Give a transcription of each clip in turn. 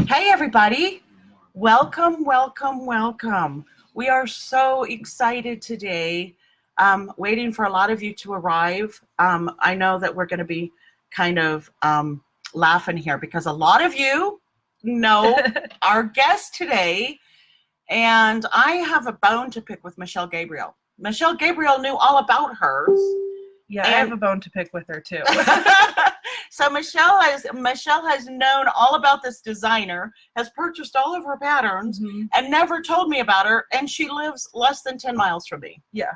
Hey everybody, welcome, welcome, welcome. We are so excited today, waiting for a lot of you to arrive. I know that we're going to be kind of laughing here because a lot of you know our guest today, and I have a bone to pick with Michele Gabriel. Michele Gabriel knew all about hers. Yeah, I have a bone to pick with her too. So Michele has known all about this designer, has purchased all of her patterns, and never told me about her, and she lives less than 10 miles from me. Yeah.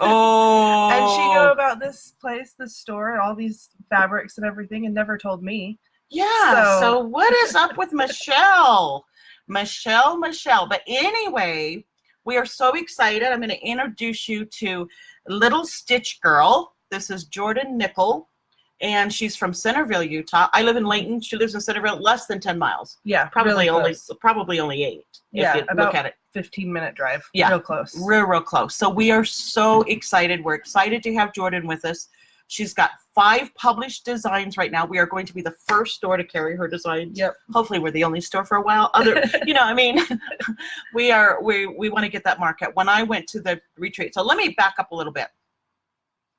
Oh. And she knew about this place, this store, all these fabrics and everything, and never told me. Yeah, so what is up with Michele? Michele. But anyway, we are so excited. I'm going to introduce you to Little Stitch Girl. This is Jorden Nicoll, and she's from Centerville, Utah. I live in Layton. She lives in Centerville, less than 10 miles. Yeah, probably really only 8. Yeah, if you about look at it. 15-minute drive. Yeah, real close. Real close. So we are so excited. We're excited to have Jorden with us. She's got 5 published designs right now. We are going to be the first store to carry her designs. Yep. Hopefully we're the only store for a while. We want to get that market. When I went to the retreat, so let me back up a little bit.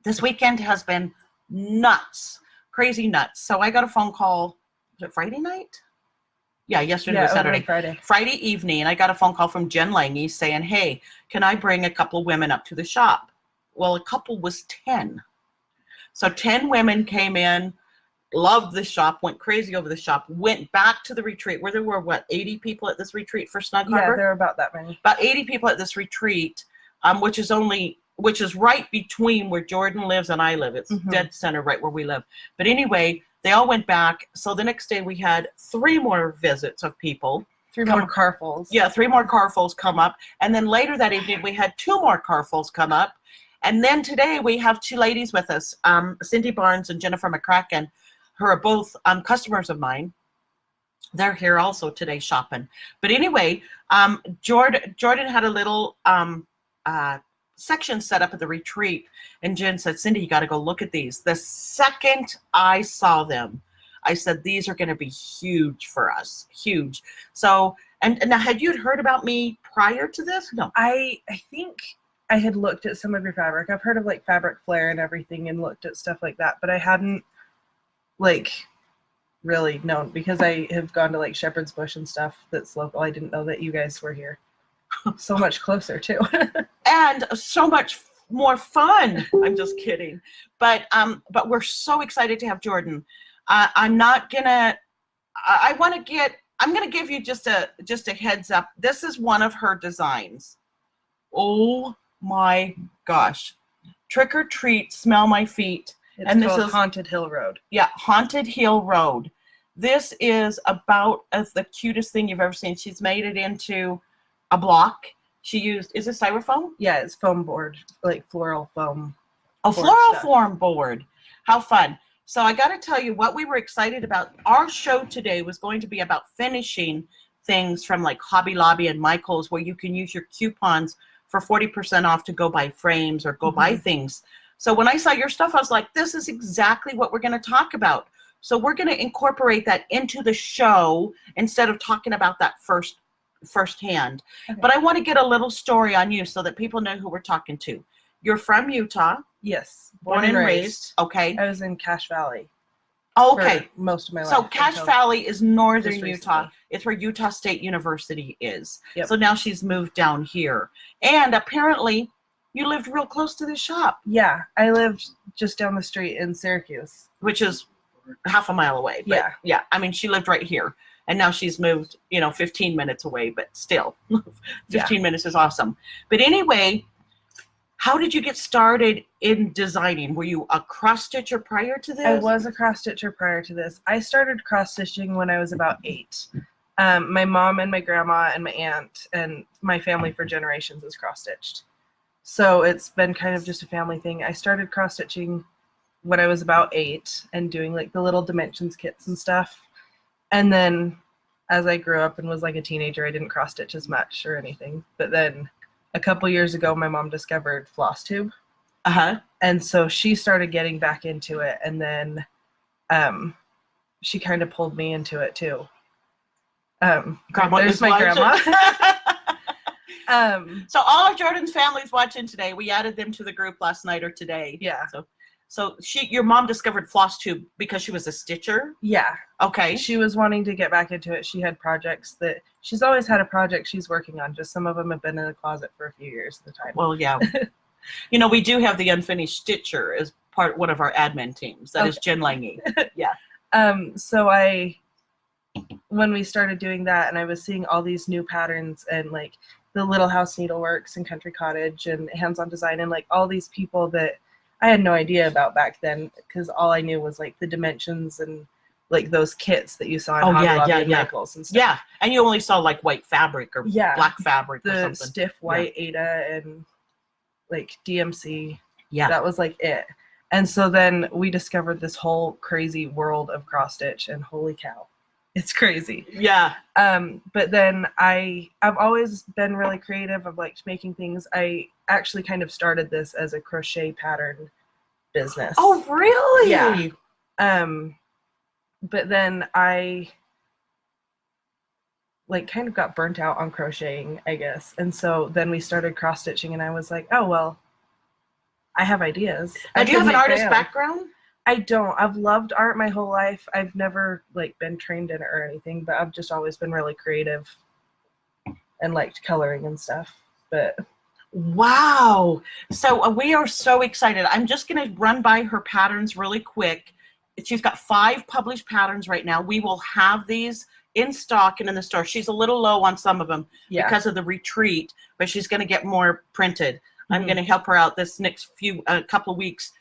This weekend has been nuts, crazy nuts. So I got a phone call, was it Friday night? Yeah, yesterday was Saturday. Friday evening, and I got a phone call from Jen Lange saying, hey, can I bring a couple women up to the shop? Well, a couple was 10. So 10 women came in, loved the shop, went crazy over the shop, went back to the retreat where there were, what, 80 people at this retreat for Snug Harbor? Yeah, there were about that many. About 80 people at this retreat, which is right between where Jorden lives and I live. It's dead center right where we live. But anyway, they all went back. So the next day we had 3 more visits of people. 3 more carfuls. Yeah, 3 more carfuls come up. And then later that evening we had 2 more carfuls come up. And then today we have 2 ladies with us, Cindy Barnes and Jennifer McCracken, who are both customers of mine. They're here also today shopping. But anyway, Jorden had a little section set up at the retreat, and Jen said, Cindy, you got to go look at these. The second I saw them, I said, these are going to be huge for us, huge. So, and now, had you heard about me prior to this? No. I think I had looked at some of your fabric. I've heard of like Fabric Flare and everything and looked at stuff like that, but I hadn't like really known because I have gone to like Shepherd's Bush and stuff that's local. I didn't know that you guys were here. So much closer too. And so much more fun. I'm just kidding. But we're so excited to have Jorden. I'm gonna give you just a heads up. This is one of her designs. Oh my gosh. Trick or treat, smell my feet. And this is Haunted Hill Road. Yeah, Haunted Hill Road. This is about the cutest thing you've ever seen. She's made it into a block. She used, is it styrofoam? Yeah, it's foam board, like floral foam. A floral foam board. How fun. So I got to tell you what we were excited about. Our show today was going to be about finishing things from like Hobby Lobby and Michael's, where you can use your coupons for 40% off to go buy frames or go buy things. So when I saw your stuff, I was like, this is exactly what we're going to talk about. So we're going to incorporate that into the show instead of talking about that firsthand. Okay. But I want to get a little story on you so that people know who we're talking to. You're from Utah. Yes. Born and raised. Okay. I was in Cache Valley. Okay. For most of my life. So Cache Valley is northern Utah. It's where Utah State University is. Yep. So now she's moved down here. And apparently you lived real close to the shop. Yeah. I lived just down the street in Syracuse. Which is half a mile away. But yeah. I mean, she lived right here. And now she's moved, 15 minutes away, but still 15 minutes is awesome. But anyway, how did you get started in designing? Were you a cross stitcher prior to this? I was a cross stitcher prior to this. I started cross stitching when I was about 8. My mom and my grandma and my aunt and my family for generations is cross stitched. So it's been kind of just a family thing. I started cross stitching when I was about 8 and doing like the little dimensions kits and stuff. And then as I grew up and was like a teenager, I didn't cross stitch as much or anything. But then a couple years ago, my mom discovered FLOSSTUBE. And so she started getting back into it. And then she kind of pulled me into it too. There's my grandma. So all of Jordan's family's watching today. We added them to the group last night or today. Yeah. So your mom discovered FLOSSTUBE because she was a stitcher? Yeah. Okay. She was wanting to get back into it. She had projects that she's always had a project she's working on. Just some of them have been in the closet for a few years at the time. Well, yeah. You know, we do have the unfinished stitcher as one of our admin teams. That is Jen Lange. Yeah. So when we started doing that, and I was seeing all these new patterns and like the Little House Needleworks and Country Cottage and Hands-On Design and like all these people that I had no idea about back then, because all I knew was like the dimensions and like those kits that you saw in Hobby Lobby and Nichols and stuff. Yeah, and you only saw like white fabric or black fabric or something. The stiff white Ada and like DMC. Yeah. That was like it. And so then we discovered this whole crazy world of cross stitch, and holy cow, it's crazy. Yeah. But then I've always been really creative. I've liked making things. I actually kind of started this as a crochet pattern business. Oh, really? Yeah. But then I like kind of got burnt out on crocheting, I guess. And so then we started cross stitching, and I was like, oh, well, I have ideas. Now, do you have an artist background? I don't. I've loved art my whole life. I've never like been trained in it or anything, but I've just always been really creative and liked coloring and stuff. But wow. So we are so excited. I'm just going to run by her patterns really quick. She's got 5 published patterns right now. We will have these in stock and in the store. She's a little low on some of them because of the retreat, but she's going to get more printed. I'm going to help her out this next couple of weeks,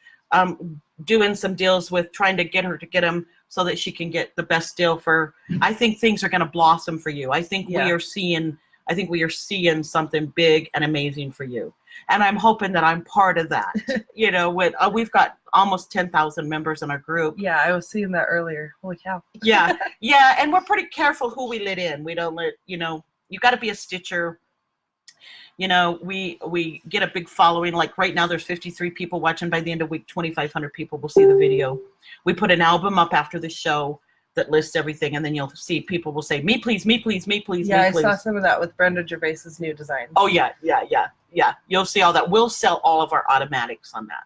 doing some deals with trying to get her to get them so that she can get the best deal for. I think things are going to blossom for you. I think we are seeing something big and amazing for you, and I'm hoping that I'm part of that. You know, we've got almost 10,000 members in our group. Yeah, I was seeing that earlier. Holy cow. Yeah, and we're pretty careful who we let in. We don't let, you got to be a stitcher. You know, we get a big following. Like right now, there's 53 people watching. By the end of the week, 2,500 people will see the video. We put an album up after the show that lists everything, and then you'll see people will say, "Me please, me please, me please, yeah, me please." I saw some of that with Brenda Gervais's new designs. Oh yeah. You'll see all that. We'll sell all of our automatics on that.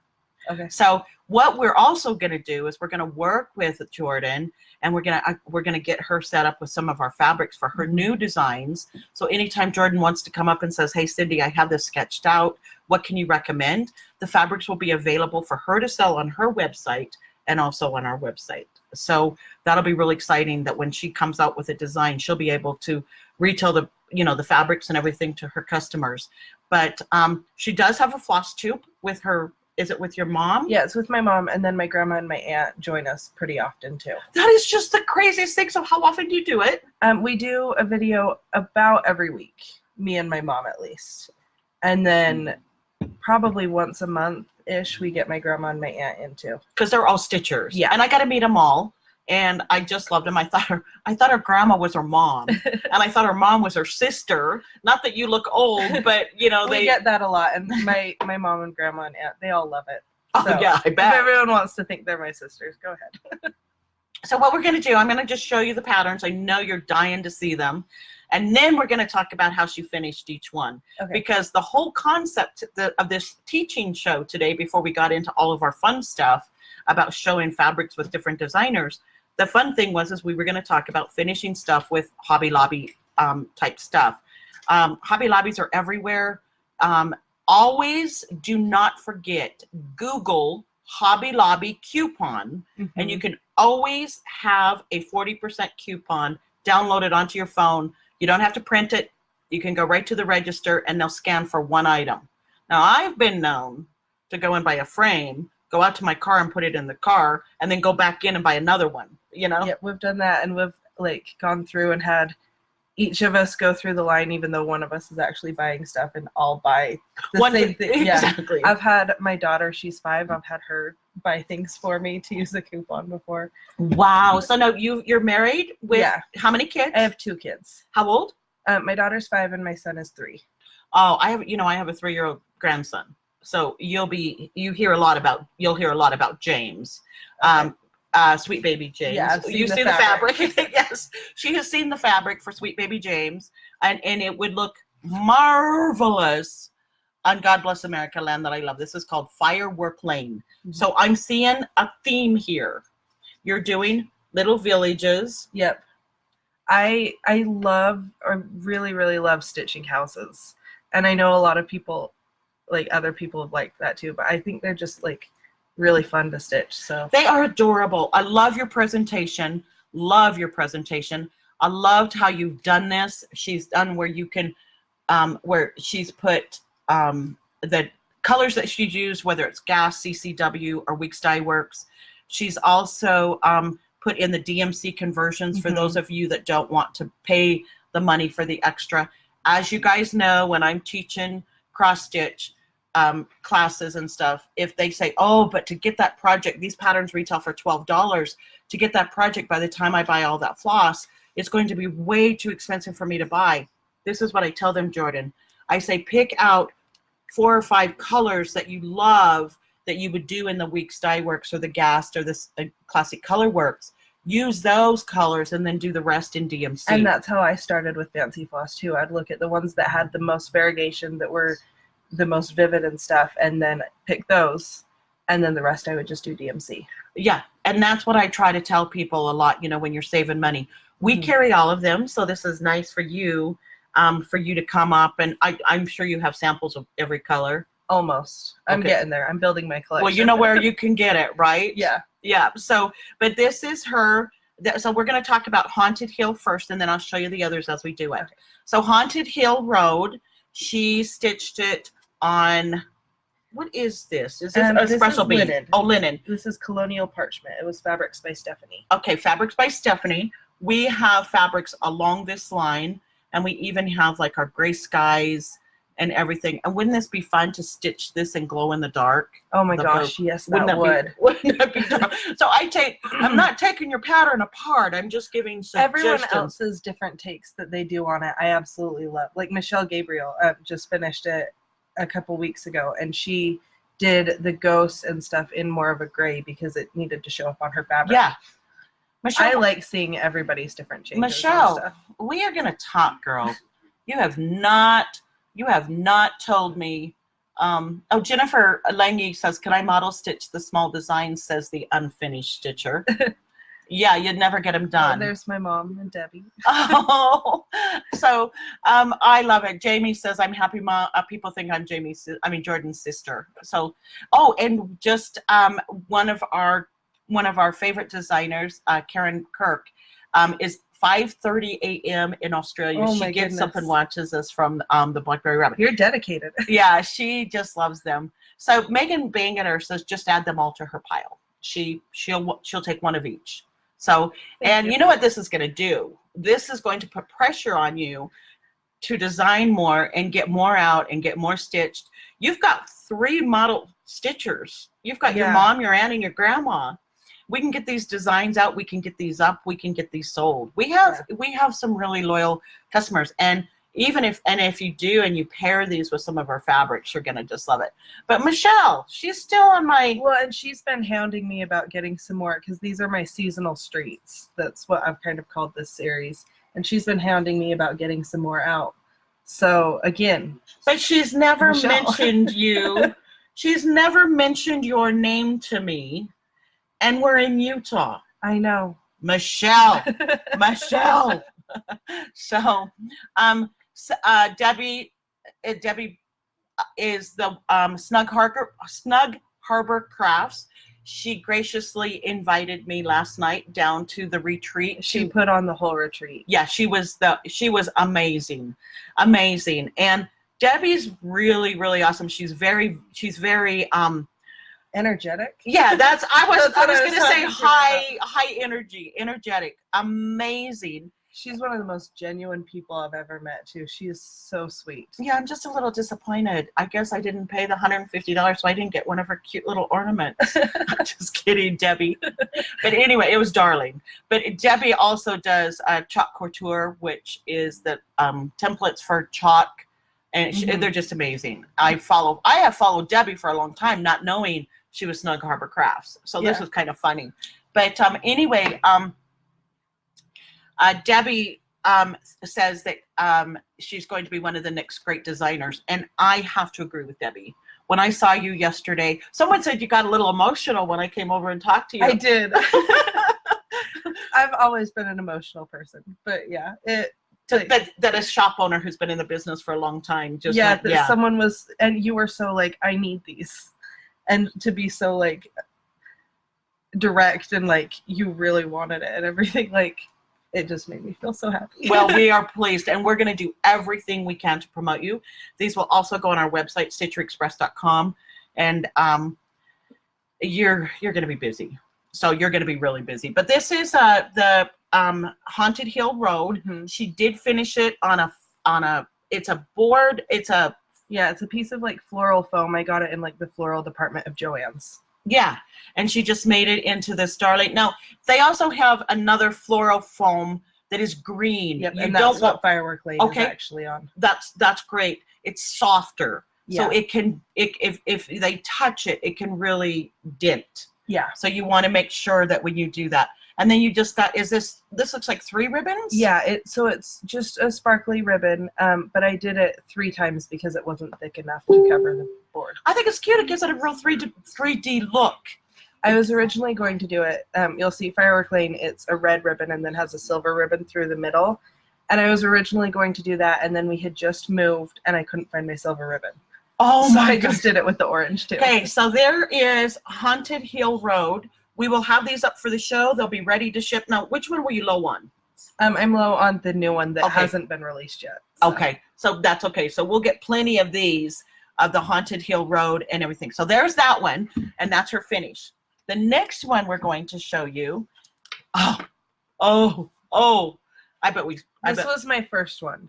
Okay. So what we're also going to do is we're going to work with Jorden, and we're going to get her set up with some of our fabrics for her new designs. So anytime Jorden wants to come up and says, "Hey Cindy, I have this sketched out. What can you recommend?" The fabrics will be available for her to sell on her website and also on our website. So that'll be really exciting that when she comes out with a design, she'll be able to retail the fabrics and everything to her customers. But she does have a floss tube with her. Is it with your mom? Yeah, it's with my mom, and then my grandma and my aunt join us pretty often too. That is just the craziest thing. So how often do you do it? We do a video about every week, me and my mom at least. And then probably once a month-ish, we get my grandma and my aunt into. Because they're all stitchers. Yeah. And I got to meet them all. And I just loved them. I thought her grandma was her mom, and I thought her mom was her sister. Not that you look old, but we get that a lot. And my mom and grandma and aunt, they all love it. Oh so yeah, I bet. If everyone wants to think they're my sisters, go ahead. So what we're going to do, I'm going to just show you the patterns. I know you're dying to see them, and then we're going to talk about how she finished each one. Okay. Because the whole concept of this teaching show today, before we got into all of our fun stuff about showing fabrics with different designers. The fun thing was we were going to talk about finishing stuff with Hobby Lobby type stuff. Hobby Lobbies are everywhere. Always do not forget, Google Hobby Lobby coupon, and you can always have a 40% coupon downloaded onto your phone. You don't have to print it. You can go right to the register, and they'll scan for one item. Now, I've been known to go and buy a frame, go out to my car and put it in the car, and then go back in and buy another one. Yeah, we've done that, and we've gone through and had each of us go through the line, even though one of us is actually buying stuff, and all buy the same thing. Yeah. Exactly. I've had my daughter, she's 5. I've had her buy things for me to use the coupon before. Wow. So now you're married with how many kids? I have 2 kids. How old? My daughter's 5 and my son is 3. Oh, I have a 3-year-old grandson. So you'll hear a lot about James. Okay. Sweet Baby James. Yeah, I've seen you the see fabric. the fabric. Yes, she has seen the fabric for Sweet Baby James, and it would look marvelous on God Bless America Land that I love. This is called Firework Lane. So I'm seeing a theme here. You're doing little villages. Yep. I love, or really, really love stitching houses. And I know a lot of people, like other people have liked that too, but I think they're just like really fun to stitch. So They are adorable. I love your presentation. Love your presentation. I loved how you've done this. She's done where you can, where she's put the colors that she's used, whether it's gas, CCW, or Weeks Dye Works. She's also put in the DMC conversions for those of you that don't want to pay the money for the extra. As you guys know, when I'm teaching cross stitch classes and stuff, if they say, oh, but to get that project, these patterns retail for $12, to get that project by the time I buy all that floss, it's going to be way too expensive for me to buy. This is what I tell them, Jordan. I say, pick out 4 or 5 colors that you love that you would do in the Weeks Dye Works or the Gast or this Classic Color Works. Use those colors and then do the rest in DMC. And that's how I started with Fancy Floss too. I'd look at the ones that had the most variegation, that were the most vivid and stuff, and then pick those, and then the rest I would just do DMC. Yeah, and that's what I try to tell people a lot, you know, when you're saving money. We carry all of them, so this is nice for you to come up, and I'm sure you have samples of every color. Almost. I'm Okay. getting there. I'm building my collection. Well, you know where you can get it, right? Yeah. Yeah. So, but this is her. So we're going to talk about Haunted Hill first, and then I'll show you the others as we do it. Okay. So Haunted Hill Road, she stitched it on, what is this? Is this a this special is bead? linen. Oh, linen. This is Colonial Parchment. It was Fabrics by Stephanie. Okay, Fabrics by Stephanie. We have fabrics along this line, and we even have like our gray skies and everything. And wouldn't this be fun to stitch this in glow in the dark? Oh my The gosh, bow. yes, that would. Wouldn't that be fun? So I'm not taking your pattern apart. I'm just giving suggestions. Everyone else's different takes that they do on it, I absolutely love. Like Michele Gabriel just finished it a couple weeks ago, and she did the ghosts and stuff in more of a gray because it needed to show up on her fabric. Yeah. Michele, I like seeing everybody's different changes. Michele, and stuff. we are going to talk, girl. You have not told me. Oh, Jennifer Lange says, can I model stitch the small designs, says the unfinished stitcher. Yeah, you'd never get them done. Oh, there's my mom and Debbie. Oh, so I love it. Jamie says, I'm happy people think I'm Jordan's sister. So, oh, and just one of our favorite designers, Karen Kirk, is 5:30 a.m. in Australia. Oh, she gets up and watches us from the Blackberry Rabbit. You're dedicated. Yeah, she just loves them. So Megan Bangeter says, just add them all to her pile. She'll take one of each. So, and you know what this is going to do? This is going to put pressure on you to design more and get more out and get more stitched. You've got 3 model stitchers. You've got your mom, your aunt, and your grandma. We can get these designs out. We can get these up. We can get these sold. We have some really loyal customers, and even if you do and you pair these with some of our fabrics, you're gonna just love it. But Michele, she's still on my and she's been hounding me about getting some more, because these are my seasonal streets. That's what I've kind of called this series, and she's been hounding me about getting some more out. So again, but she's never Michele. mentioned you. She's never mentioned your name to me. And we're in Utah. I know. Michele. Michele. So, Debbie is the Snug Harbor Crafts. She graciously invited me last night down to the retreat. She put on the whole retreat. Yeah, she was amazing. Amazing. And Debbie's really, really awesome. She's very energetic. Yeah, I was going to say high energy, energetic, amazing. She's one of the most genuine people I've ever met too. She is so sweet. Yeah, I'm just a little disappointed. I guess I didn't pay the $150, so I didn't get one of her cute little ornaments. Just kidding, Debbie. But anyway, it was darling. But Debbie also does chalk couture, which is the templates for chalk, and they're just amazing. I have followed Debbie for a long time, not knowing she was Snug Harbor Crafts. So this was kind of funny. But anyway, Debbie says that she's going to be one of the next great designers, and I have to agree with Debbie. When I saw you yesterday, someone said you got a little emotional when I came over and talked to you. I did. I've always been an emotional person, but yeah, that a shop owner who's been in the business for a long time just someone was, and you were so like, I need these, and to be so like direct and like you really wanted it and everything, like it just made me feel so happy. Well, we are pleased, and we're going to do everything we can to promote you. These will also go on our website, StitcheryXPress.com, and you're going to be busy. So you're going to be really busy. But this is the Haunted Hill Road. Mm-hmm. She did finish it on a it's a board. It's a piece of like floral foam. I got it in like the floral department of Joann's. Yeah, and she just made it into this darling. Now, they also have another floral foam that is green. Yep, you and don't that's want what Firework Lane is actually on. That's great. It's softer, yeah. So if they touch it, it can really dent. Yeah. So you want to make sure that when you do that, and then you just got, this looks like 3 ribbons? Yeah, it's just a sparkly ribbon, but I did it 3 times because it wasn't thick enough to cover the board. I think it's cute. It gives it a real 3D look. I was originally going to do it, you'll see Firework Lane, it's a red ribbon and then has a silver ribbon through the middle. And I was originally going to do that, and then we had just moved and I couldn't find my silver ribbon. Oh, so I just did it with the orange too. Okay, so there is Haunted Hill Road. We will have these up for the show. They'll be ready to ship. Now, which one were you low on? I'm low on the new one that hasn't been released yet. So. Okay, so that's okay. So we'll get plenty of these, of the Haunted Hill Road and everything. So there's that one, and that's her finish. The next one we're going to show you. Oh! This was my first one.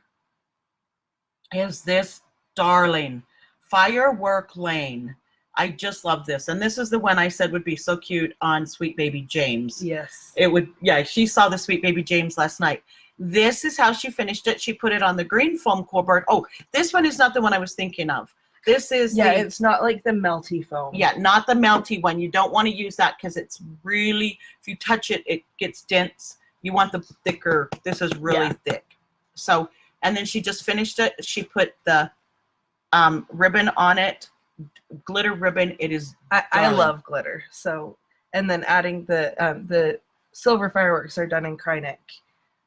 Is this darling Firework Lane? I just love this, and this is the one I said would be so cute on Sweet Baby James. Yes, it would. Yeah, she saw the Sweet Baby James last night. This is how she finished it. She put it on the green foam core board. Oh, this one is not the one I was thinking of. This is it's not like the melty foam. Yeah, not the melty one. You don't want to use that because it's really, if you touch it, it gets dense. You want the thicker. This is really thick. So, and then she just finished it. She put the ribbon on it. Glitter ribbon. It is. I love glitter. So, and then adding the silver fireworks are done in Krynic,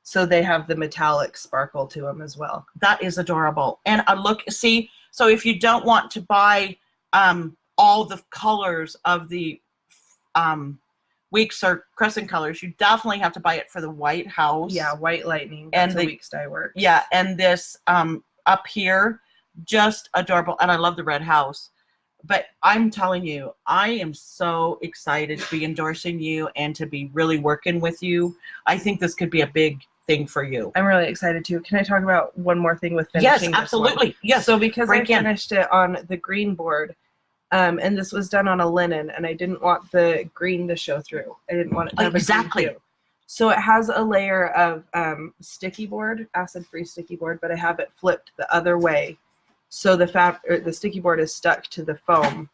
so they have the metallic sparkle to them as well. That is adorable. And look, see. So if you don't want to buy all the colors of the Weeks or Crescent colors, you definitely have to buy it for the White House. Yeah, White Lightning. That's and the Weeks dye works. Yeah, and this up here, just adorable. And I love the Red House. But I'm telling you, I am so excited to be endorsing you and to be really working with you. I think this could be a big thing for you. I'm really excited too. Can I talk about one more thing with finishing? Yes, absolutely. This one? Yes. So because I finished it on the green board, and this was done on a linen, and I didn't want the green to show through. I didn't want it to have exactly. A green hue. So it has a layer of sticky board, acid-free sticky board, but I have it flipped the other way. So the sticky board is stuck to the foam.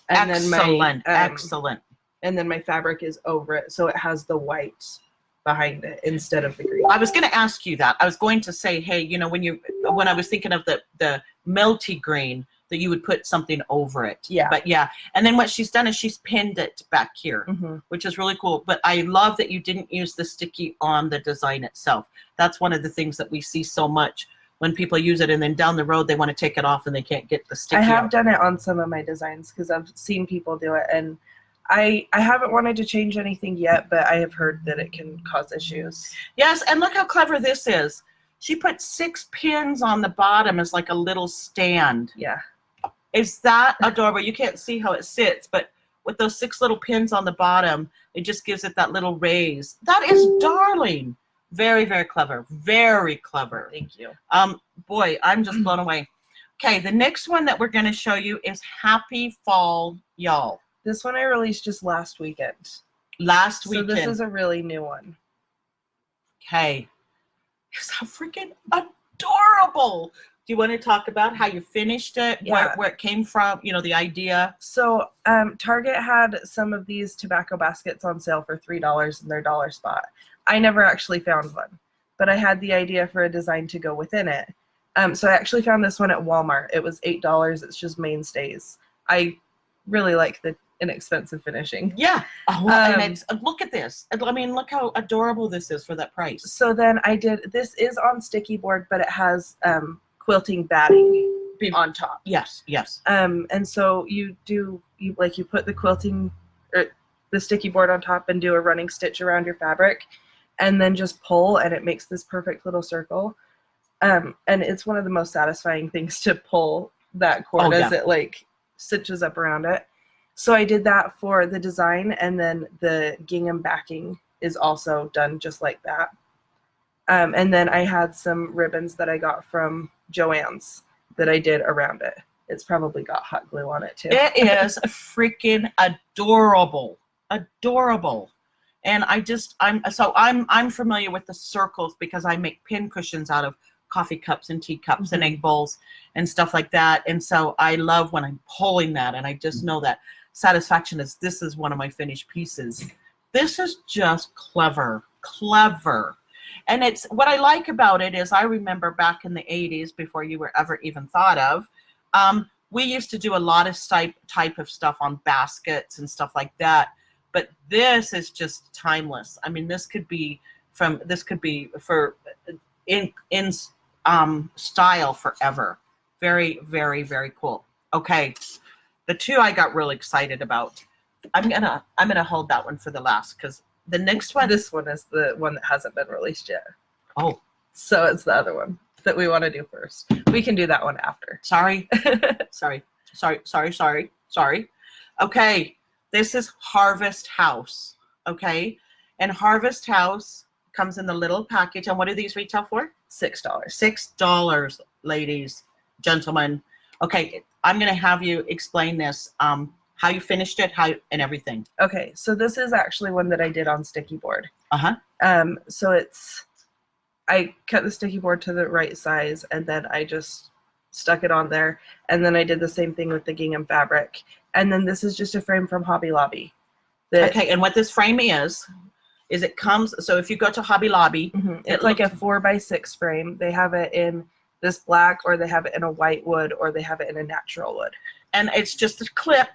And excellent, then excellent. And then my fabric is over it, so it has the white behind it instead of the green. I was going to ask you that. I was going to say, hey, you know, when I was thinking of the melty green, that you would put something over it. Yeah. But yeah, and then what she's done is she's pinned it back here, which is really cool. But I love that you didn't use the sticky on the design itself. That's one of the things that we see so much when people use it, and then down the road they want to take it off and they can't get the sticky. I have out. done it on some of my designs because I've seen people do it, and I haven't wanted to change anything yet, but I have heard that it can cause issues. Yes, and look how clever this is. She put 6 pins on the bottom as like a little stand. Yeah. Is that adorable? You can't see how it sits, but with those 6 little pins on the bottom, it just gives it that little raise. That is darling. Very, very clever. Very clever. Thank you. Boy, I'm just blown away. Okay, the next one that we're going to show you is Happy Fall, Y'all. This one I released just last weekend. Last weekend. So this is a really new one. Okay. It's freaking adorable. you want to talk about how you finished it, Yeah. where it came from, you know, the idea? So Target had some of these tobacco baskets on sale for $3 in their dollar spot. I never actually found one, but I had the idea for a design to go within it. So I actually found this one at Walmart. It was $8. It's just mainstays. I really like the inexpensive finishing. Yeah. Oh, well, and it's, look at this. I mean, look how adorable this is for that price. So then I did, this is on sticky board, but it has quilting batting on top. Yes, yes. And so you put the quilting or the sticky board on top and do a running stitch around your fabric and then just pull, and it makes this perfect little circle. And it's one of the most satisfying things to pull that cord as it like stitches up around it. So I did that for the design, and then the gingham backing is also done just like that. And then I had some ribbons that I got from Joann's that I did around it. It's probably got hot glue on it too. It is freaking adorable, adorable. And I'm familiar with the circles because I make pin cushions out of coffee cups and teacups and egg bowls and stuff like that. And so I love when I'm pulling that, and I just know that satisfaction is this is one of my finished pieces. This is just clever. And it's what I like about it is I remember back in the 80s, before you were ever even thought of, we used to do a lot of type of stuff on baskets and stuff like that. But this is just timeless. I mean, this could be for in style forever. Very, very, very cool. Okay, the two I got really excited about. I'm gonna hold that one for the last because the next one. This one is the one that hasn't been released yet. Oh, so it's the other one that we want to do first. We can do that one after. Sorry. Okay, this is Harvest House. Okay, and Harvest House comes in the little package. And what do these retail for? $6. $6, ladies, gentlemen. Okay, I'm gonna have you explain this. How you finished it, and everything. Okay, so this is actually one that I did on sticky board. So I cut the sticky board to the right size, and then I just stuck it on there, and then I did the same thing with the gingham fabric. And then this is just a frame from Hobby Lobby. Okay, and what this frame is it comes, so if you go to Hobby Lobby, it's like a 4x6 frame. They have it in this black, or they have it in a white wood, or they have it in a natural wood. And it's just a clip.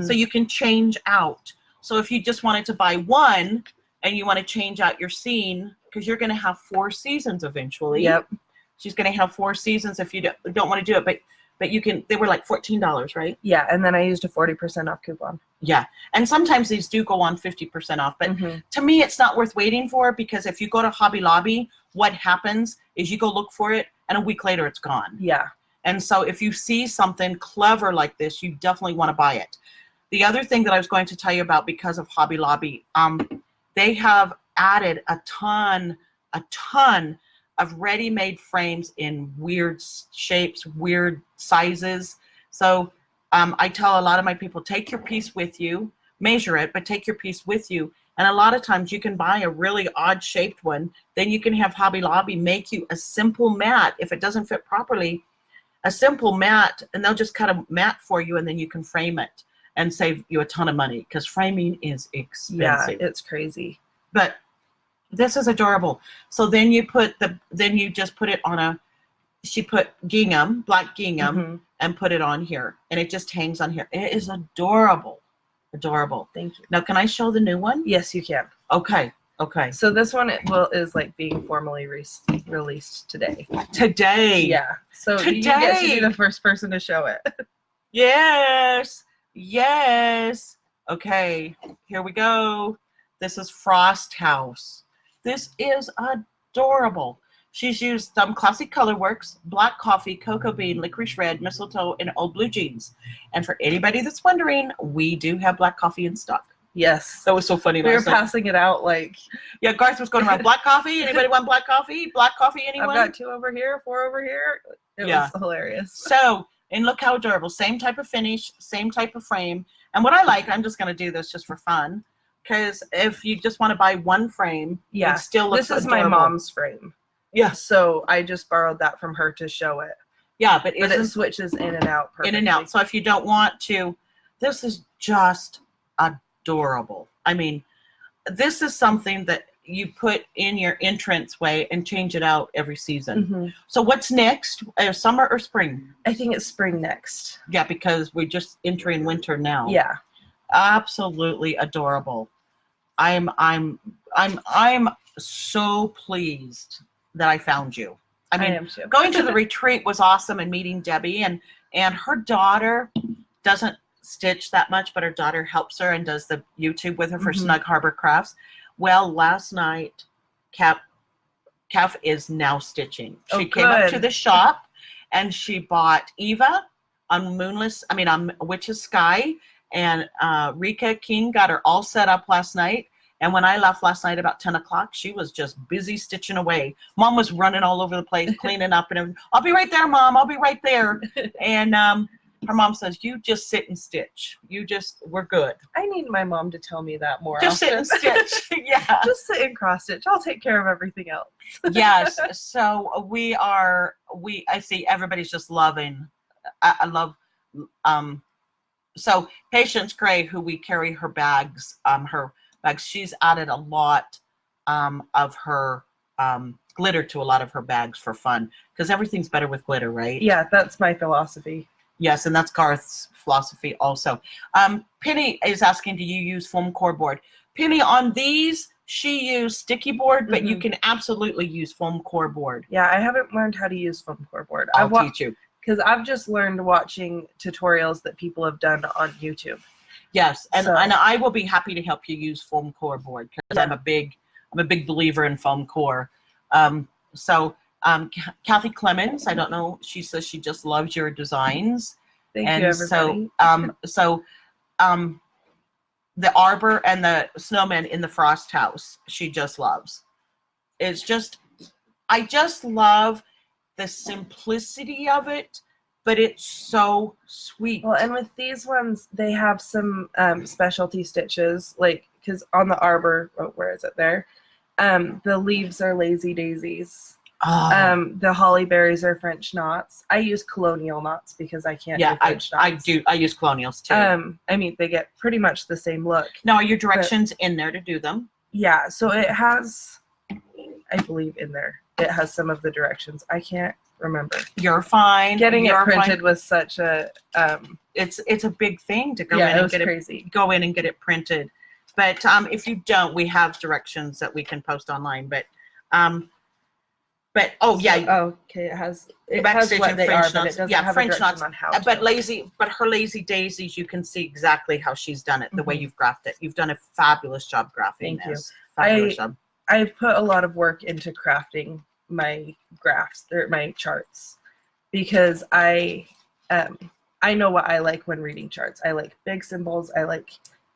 So you can change out. So if you just wanted to buy one and you want to change out your scene, because you're going to have 4 seasons eventually. Yep. She's going to have 4 seasons if you don't want to do it. But you can, they were like $14, right? Yeah, and then I used a 40% off coupon. Yeah, and sometimes these do go on 50% off. But to me, it's not worth waiting for, because if you go to Hobby Lobby, what happens is you go look for it, and a week later it's gone. Yeah. And so if you see something clever like this, you definitely want to buy it. The other thing that I was going to tell you about because of Hobby Lobby, they have added a ton of ready-made frames in weird shapes, weird sizes. So I tell a lot of my people, take your piece with you, measure it, but take your piece with you. And a lot of times you can buy a really odd-shaped one. Then you can have Hobby Lobby make you a simple mat. If it doesn't fit properly, a simple mat, and they'll just cut a mat for you, and then you can frame it and save you a ton of money, because framing is expensive. Yeah, it's crazy. But this is adorable. So then you just put it on she put gingham, black gingham, and put it on here, and it just hangs on here. It is adorable, adorable. Thank you. Now, can I show the new one? Yes, you can. Okay. Okay. So this one is like being formally released today. Today. Yeah. So you get to be the first person to show it. Yes. Yes. Okay. Here we go. This is Frost House. This is adorable. She's used classic colorworks, black coffee, cocoa bean, licorice red, mistletoe, and old blue jeans. And for anybody that's wondering, we do have black coffee in stock. Yes. That was so funny. We were passing it out like... Yeah, Garth was going around, black coffee? Anybody want black coffee? Black coffee, anyone? I've got 2 over here, 4 over here. It was hilarious. So, and look how adorable. Same type of finish, same type of frame. And what I like, I'm just going to do this just for fun, because if you just want to buy one frame, it still looks This is adorable. my mom's frame. Yeah. So I just borrowed that from her to show it. Yeah, but But it switches in and out perfectly. in and out. So if you don't want to, this is just adorable. I mean, this is something that you put in your entranceway and change it out every season. So what's next? Summer or spring? I think it's spring next. Yeah, because we're just entering winter now. Yeah. Absolutely adorable. I'm so pleased that I found you. I mean, am too. Going to the retreat was awesome, and meeting Debbie, and her daughter doesn't stitch that much, but her daughter helps her and does the YouTube with her for Snug Harbor Crafts. Well, last night, Kath is now stitching. She came up to the shop and she bought Eva on Witch's Sky, and Rika King got her all set up last night. And when I left last night about 10 o'clock, she was just busy stitching away. Mom was running all over the place, cleaning up and everything. I'll be right there, Mom. I'll be right there. And her mom says, you just sit and stitch. We're good. I need my mom to tell me that more Just often. sit and stitch. Yeah. Just sit and cross stitch. I'll take care of everything else. Yes. So I see everybody's just loving. I love, so Patience Gray, who we carry her bags, she's added a lot of her glitter to a lot of her bags for fun, because everything's better with glitter, right? Yeah, that's my philosophy. Yes, and that's Garth's philosophy also. Penny is asking, do you use foam core board? Penny, on these, she used sticky board, but you can absolutely use foam core board. Yeah, I haven't learned how to use foam core board. I'll teach you. Because I've just learned watching tutorials that people have done on YouTube. Yes, and I will be happy to help you use foam core board, because I'm a big believer in foam core. Kathy Clemens, I don't know, she says she just loves your designs. Thank you, everybody. The arbor and the snowman in the frost house, she just loves. It's just, I just love the simplicity of it, but it's so sweet. Well, and with these ones, they have some specialty stitches, like, because on the arbor, where is it there? The leaves are lazy daisies. The holly berries are French knots. I use colonial knots because I can't do French knots. I use colonials too. I mean, they get pretty much the same look. Now, are your directions in there to do them? Yeah, so it has, I believe in there, it has some of the directions. I can't remember. You're fine. Getting it printed was such a it's a big thing to go yeah, in and get it go in and get it printed. But if you don't, we have directions that we can post online. But okay, it has what they are, but it doesn't have French a direction on how to. But her lazy daisies, you can see exactly how she's done it, the way you've graphed it. You've done a fabulous job graphing this. Fabulous job. I've put a lot of work into crafting my graphs, or my charts, because I know what I like when reading charts. I like big symbols. I like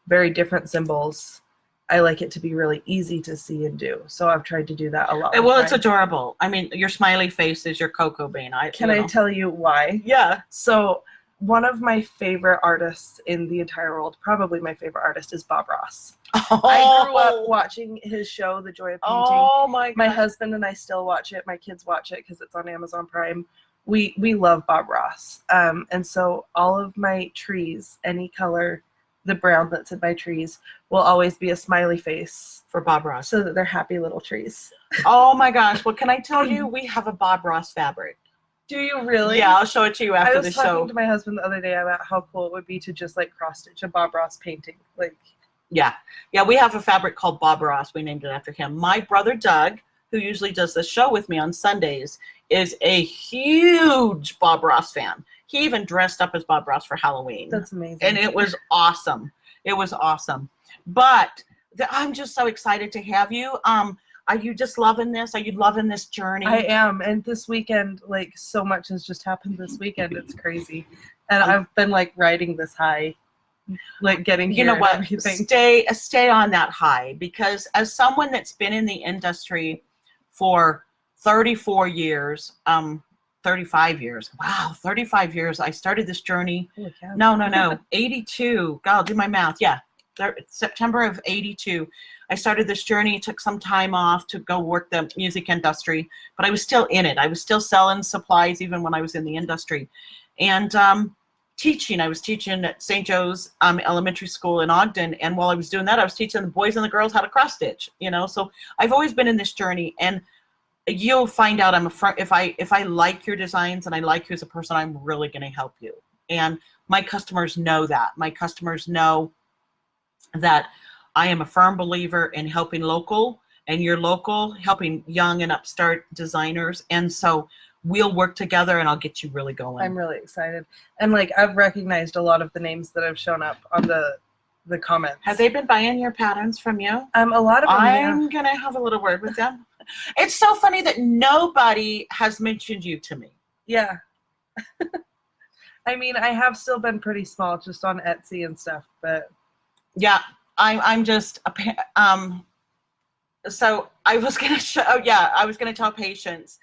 very different symbols. I like it to be really easy to see and do. So I've tried to do that a lot. Well, it's adorable. I mean, your smiley face is your Cocoa Bean. Can I tell you why? Yeah. So one of my favorite artists in the entire world, probably my favorite artist, is Bob Ross. Oh. I grew up watching his show, The Joy of Painting. Oh my God. My husband and I still watch it. My kids watch it because it's on Amazon Prime. We love Bob Ross. And so all of my trees, any color, the brown that's in my trees, will always be a smiley face for Bob Ross, so that they're happy little trees. Oh my gosh. Well, can I tell you, we have a Bob Ross fabric. Do you really? Yeah, I'll show it to you after the show. I was talking to my husband the other day about how cool it would be to just like cross stitch a Bob Ross painting. Like, yeah, we have a fabric called Bob Ross. We named it after him. My brother Doug, who usually does the show with me on Sundays, is a huge Bob Ross fan. He even dressed up as Bob Ross for Halloween. That's amazing. And it was awesome. It was awesome. But I'm just so excited to have you. Are you just loving this? Are you loving this journey? I am. And this weekend, like, so much has just happened this weekend. It's crazy. And I've been like riding this high, like getting here. You know what? And everything. Stay on that high, because as someone that's been in the industry for 34 years, 35 years. Wow, 35 years. I started this journey. No. 82. God, I'll do my math. Yeah. September of 82. I started this journey, took some time off to go work the music industry, but I was still in it. I was still selling supplies even when I was in the industry. And teaching, I was teaching at St. Joe's Elementary School in Ogden. And while I was doing that, I was teaching the boys and the girls how to cross stitch, you know? So I've always been in this journey, and you'll find out if I like your designs and I like you as a person, I'm really going to help you. And my customers know that. My customers know that I am a firm believer in helping local, and you're local, helping young and upstart designers. And so we'll work together and I'll get you really going. I'm really excited. And like, I've recognized a lot of the names that have shown up on the comments. Have they been buying your patterns from you? A lot of them. I'm going to have a little word with them. It's so funny that nobody has mentioned you to me. Yeah. I mean, I have still been pretty small just on Etsy and stuff, but yeah, I'm just so I was gonna show, I was gonna tell Patience.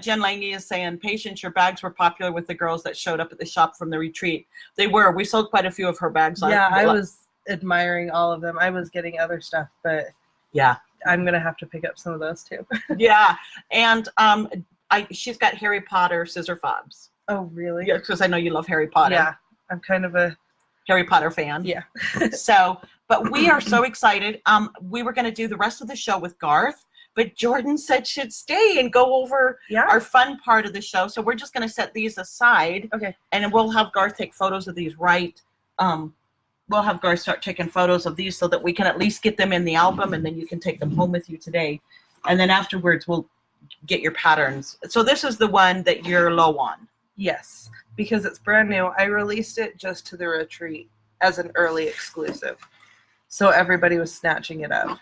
Jen Lange is saying, Patience, your bags were popular with the girls that showed up at the shop from the retreat. They were. We sold quite a few of her bags. Yeah, I was admiring all of them. I was getting other stuff, but yeah, I'm gonna have to pick up some of those too. Yeah, and she's got Harry Potter scissor fobs. Oh, really? Yeah, because I know you love Harry Potter. Yeah, I'm kind of a Harry Potter fan. Yeah. So, but we are so excited. We were going to do the rest of the show with Garth, but Jorden said she'd stay and go over our fun part of the show. So we're just going to set these aside. Okay. And we'll have Garth take photos of these we'll have Garth start taking photos of these so that we can at least get them in the album, and then you can take them home with you today. And then afterwards we'll get your patterns. So this is the one that you're low on. Yes, because it's brand new. I released it just to the retreat as an early exclusive. So everybody was snatching it up.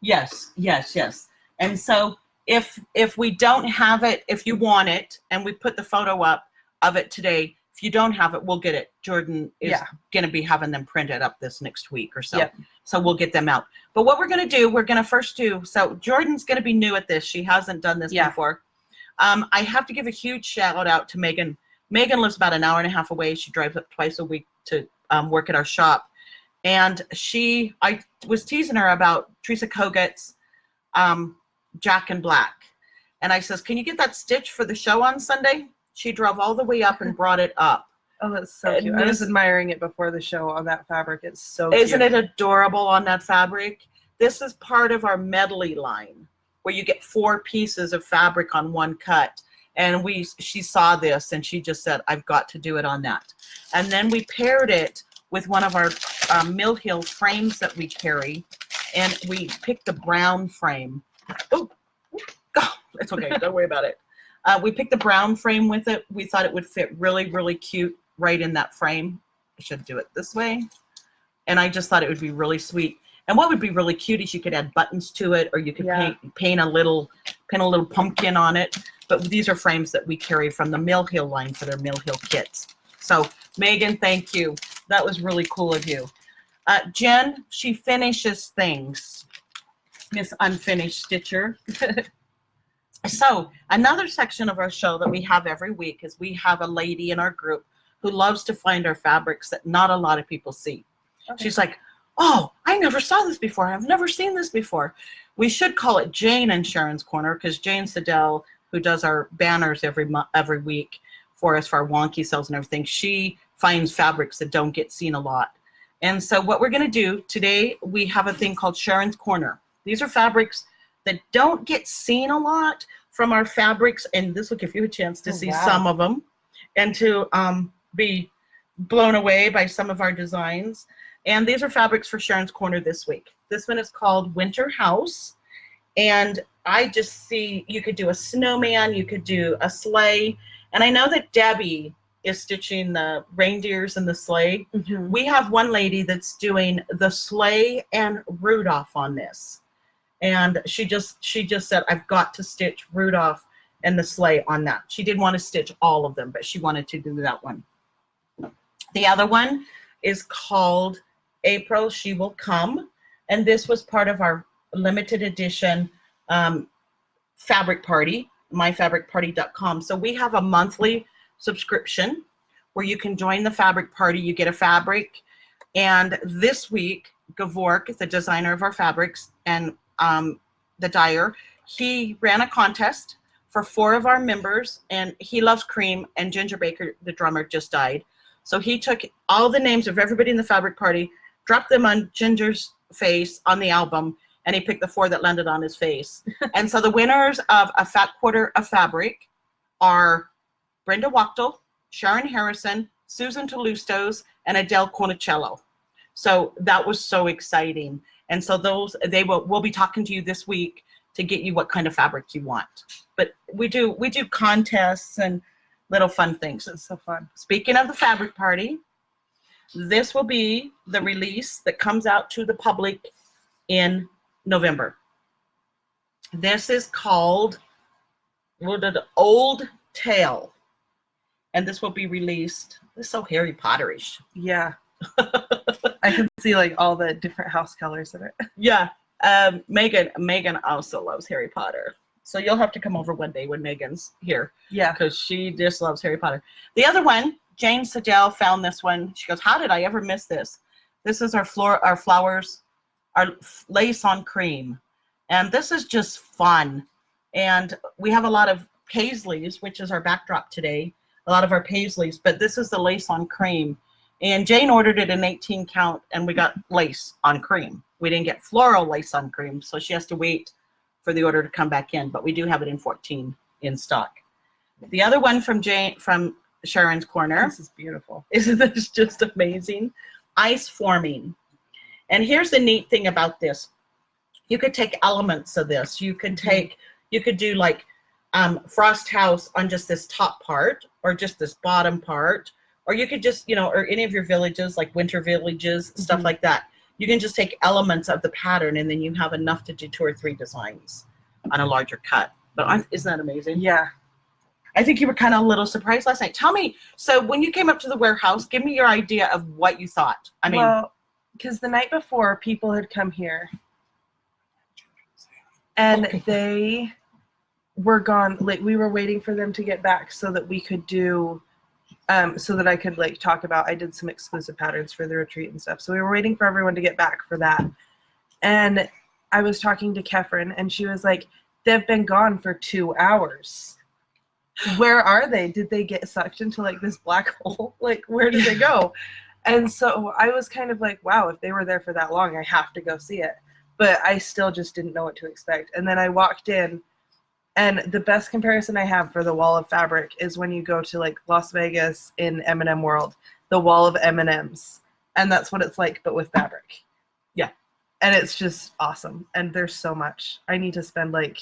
Yes, yes, yes. And so if we don't have it, if you want it, and we put the photo up of it today, if you don't have it, we'll get it. Jorden is going to be having them printed up this next week or so. Yep. So we'll get them out. But what we're going to do, we're going to first do, so Jordan's going to be new at this. She hasn't done this before. I have to give a huge shout out to Megan. Megan lives about an hour and a half away. She drives up twice a week to work at our shop. And I was teasing her about Teresa Koget's Jack and Black. And I says, can you get that stitch for the show on Sunday? She drove all the way up and brought it up. Oh, that's so cute. I was admiring it before the show on that fabric. It's so cute. Isn't it adorable on that fabric? This is part of our medley line, where you get 4 pieces of fabric on one cut. And she saw this and she just said, I've got to do it on that. And then we paired it with one of our Mill Hill frames that we carry, and we picked the brown frame. Oh, it's okay, don't worry about it. We picked the brown frame with it. We thought it would fit really, really cute right in that frame. I should do it this way. And I just thought it would be really sweet. And what would be really cute is you could add buttons to it, or you could paint a little pumpkin on it. But these are frames that we carry from the Mill Hill line for their Mill Hill kits. So Megan, thank you. That was really cool of you. Jen, she finishes things. Miss Unfinished Stitcher. So another section of our show that we have every week is we have a lady in our group who loves to find our fabrics that not a lot of people see. Okay. She's like, oh, I never saw this before. I've never seen this before. We should call it Jane and Sharon's Corner, because Jane Siddell, who does our banners every week for us for our wonky sales and everything, she finds fabrics that don't get seen a lot. And so what we're going to do today, we have a thing called Sharon's Corner. These are fabrics that don't get seen a lot from our fabrics, and this will give you a chance to see some of them and to be blown away by some of our designs. And these are fabrics for Sharon's Corner this week. This one is called Winter House, and I just see you could do a snowman, you could do a sleigh, and I know that Debbie is stitching the reindeers and the sleigh. Mm-hmm. We have one lady that's doing the sleigh and Rudolph on this. And she just said, I've got to stitch Rudolph and the sleigh on that. She didn't want to stitch all of them, but she wanted to do that one. The other one is called April She Will Come. And this was part of our limited edition fabric party, myfabricparty.com. So we have a monthly subscription where you can join the fabric party. You get a fabric. And this week Gavork, the designer of our fabrics, and the dyer, he ran a contest for 4 of our members, and he loves cream, and Ginger Baker, the drummer, just died. So he took all the names of everybody in the fabric party, dropped them on Ginger's face on the album, and he picked the 4 that landed on his face. And so the winners of a fat quarter of fabric are Brenda Wachtel, Sharon Harrison, Susan Touloustos, and Adele Conicello. So that was so exciting. And so we'll be talking to you this week to get you what kind of fabric you want. But we do contests and little fun things. It's so fun. Speaking of the fabric party, this will be the release that comes out to the public in November. This is called Old Tale, and this will be released. This is so Harry Potterish. Yeah. I can see like all the different house colors in it. Yeah. Megan also loves Harry Potter. So you'll have to come over one day when Megan's here. Yeah. Because she just loves Harry Potter. The other one, Jane Sedell found this one. She goes, how did I ever miss this? This is our flowers, our lace on cream. And this is just fun. And we have a lot of paisleys, which is our backdrop today. A lot of our paisleys, but this is the lace on cream. And Jane ordered it in 18 count, and we got lace on cream. We didn't get floral lace on cream, so she has to wait for the order to come back in, but we do have it in 14 in stock. The other one from Sharon's Corner. This is beautiful. Isn't this just amazing? Ice forming. And here's the neat thing about this. You could take elements of this. You could do like frost house on just this top part, or just this bottom part, or you could just, or any of your villages, like winter villages, stuff like that. You can just take elements of the pattern, and then you have enough to do 2 or 3 designs on a larger cut. But isn't that amazing? Yeah. I think you were kind of a little surprised last night. Tell me, so when you came up to the warehouse, give me your idea of what you thought. I mean, well, because the night before, people had come here, and they were gone. Like, we were waiting for them to get back so that we could do. So that I could like talk about, I did some exclusive patterns for the retreat and stuff. So we were waiting for everyone to get back for that. And I was talking to Kefren, and she was like, they've been gone for 2 hours. Where are they? Did they get sucked into like this black hole? Like, where did they go? And so I was kind of like, wow, if they were there for that long, I have to go see it. But I still just didn't know what to expect. And then I walked in, and the best comparison I have for the wall of fabric is when you go to like Las Vegas in M&M World, the wall of M&Ms. And that's what it's like, but with fabric. Yeah. And it's just awesome. And there's so much. I need to spend like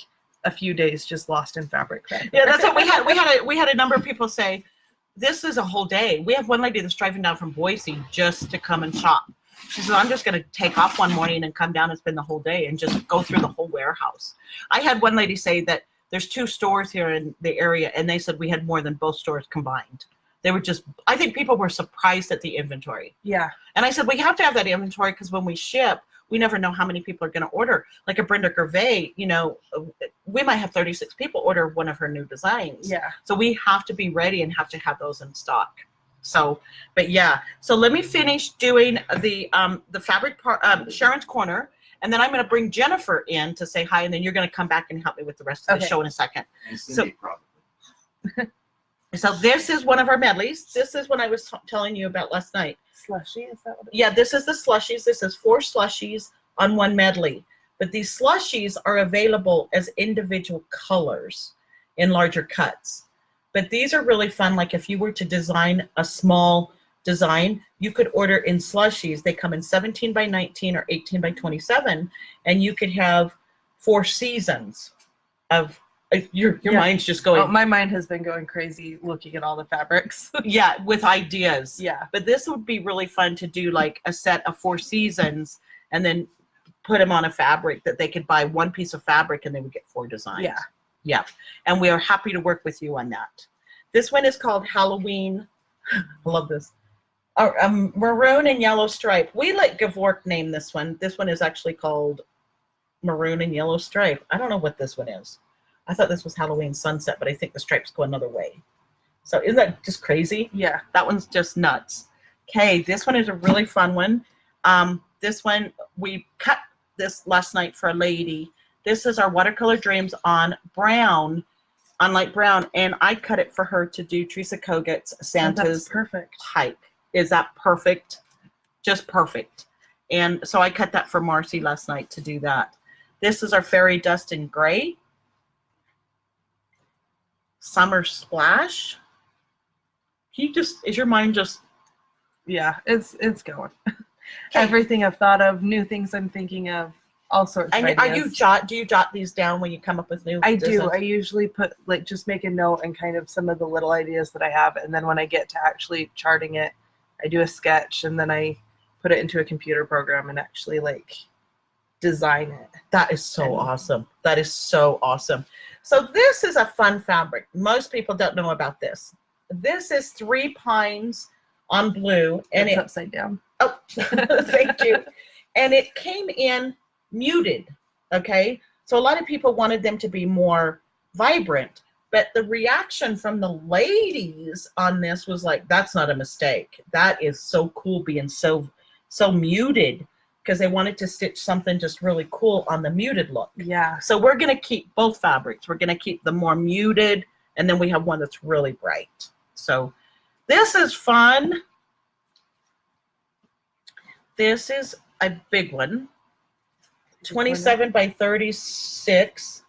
a few days just lost in fabric. Yeah, that's what we had a number of people say, this is a whole day. We have one lady that's driving down from Boise just to come and shop. She says, I'm just going to take off one morning and come down and spend the whole day and just go through the whole warehouse. I had one lady say that there's 2 stores here in the area, and they said we had more than both stores combined. They were just, I think people were surprised at the inventory. Yeah. And I said, we have to have that inventory because when we ship, we never know how many people are going to order. Like a Brenda Gervais, we might have 36 people order one of her new designs. Yeah. So we have to be ready and have to have those in stock. So, but yeah. So let me finish doing the fabric part, Sharon's Corner. And then I'm going to bring Jennifer in to say hi, and then you're going to come back and help me with the rest of the show in a second. And Cindy, probably. So this is one of our medleys. This is what I was telling you about last night. Slushy, is that what it is? Yeah, this is the slushies. This is 4 slushies on one medley. But these slushies are available as individual colors in larger cuts. But these are really fun. Like if you were to design a small design, you could order in slushies. They come in 17 by 19 or 18 by 27, and you could have 4 seasons of your mind's just going. Oh, my mind has been going crazy looking at all the fabrics. Yeah, with ideas. Yeah. But this would be really fun to do, like a set of 4 seasons, and then put them on a fabric that they could buy 1 piece of fabric and they would get 4 designs. Yeah. Yeah. And we are happy to work with you on that. This one is called Halloween. I love this. Maroon and yellow stripe. We let Gavork name this one. This one is actually called Maroon and yellow stripe. I don't know what this one is. I thought this was Halloween sunset, but I think the stripes go another way. So isn't that just crazy? Yeah. That one's just nuts. Okay, this one is a really fun one. This one, we cut this last night for a lady. This is our Watercolor Dreams on brown, on light brown, and I cut it for her to do Teresa Kogut's Santa's That's perfect. Hike. Is that perfect? Just perfect. And so I cut that for Marcy last night to do that. This is our Fairy Dust in Gray. Summer Splash. Is your mind just... Yeah, it's going. Everything I've thought of, new things I'm thinking of, all sorts of And ideas. do you jot these down when you come up with new I designs? do. I usually put, like, just make a note and kind of some of the little ideas that I have, and then when I get to actually charting it, I do a sketch, and then I put it into a computer program and actually, like, design it. That is so awesome. That is so awesome. So this is a fun fabric. Most people don't know about this. This is 3 pines on blue, and It's it upside down. Oh, thank you. And it came in muted, okay? So a lot of people wanted them to be more vibrant, but the reaction from the ladies on this was like, that's not a mistake. That is so cool being so muted, because they wanted to stitch something just really cool on the muted look. Yeah. So we're going to keep both fabrics. We're going to keep the more muted, and then we have one that's really bright. So this is fun. This is a big one, 27 by 36.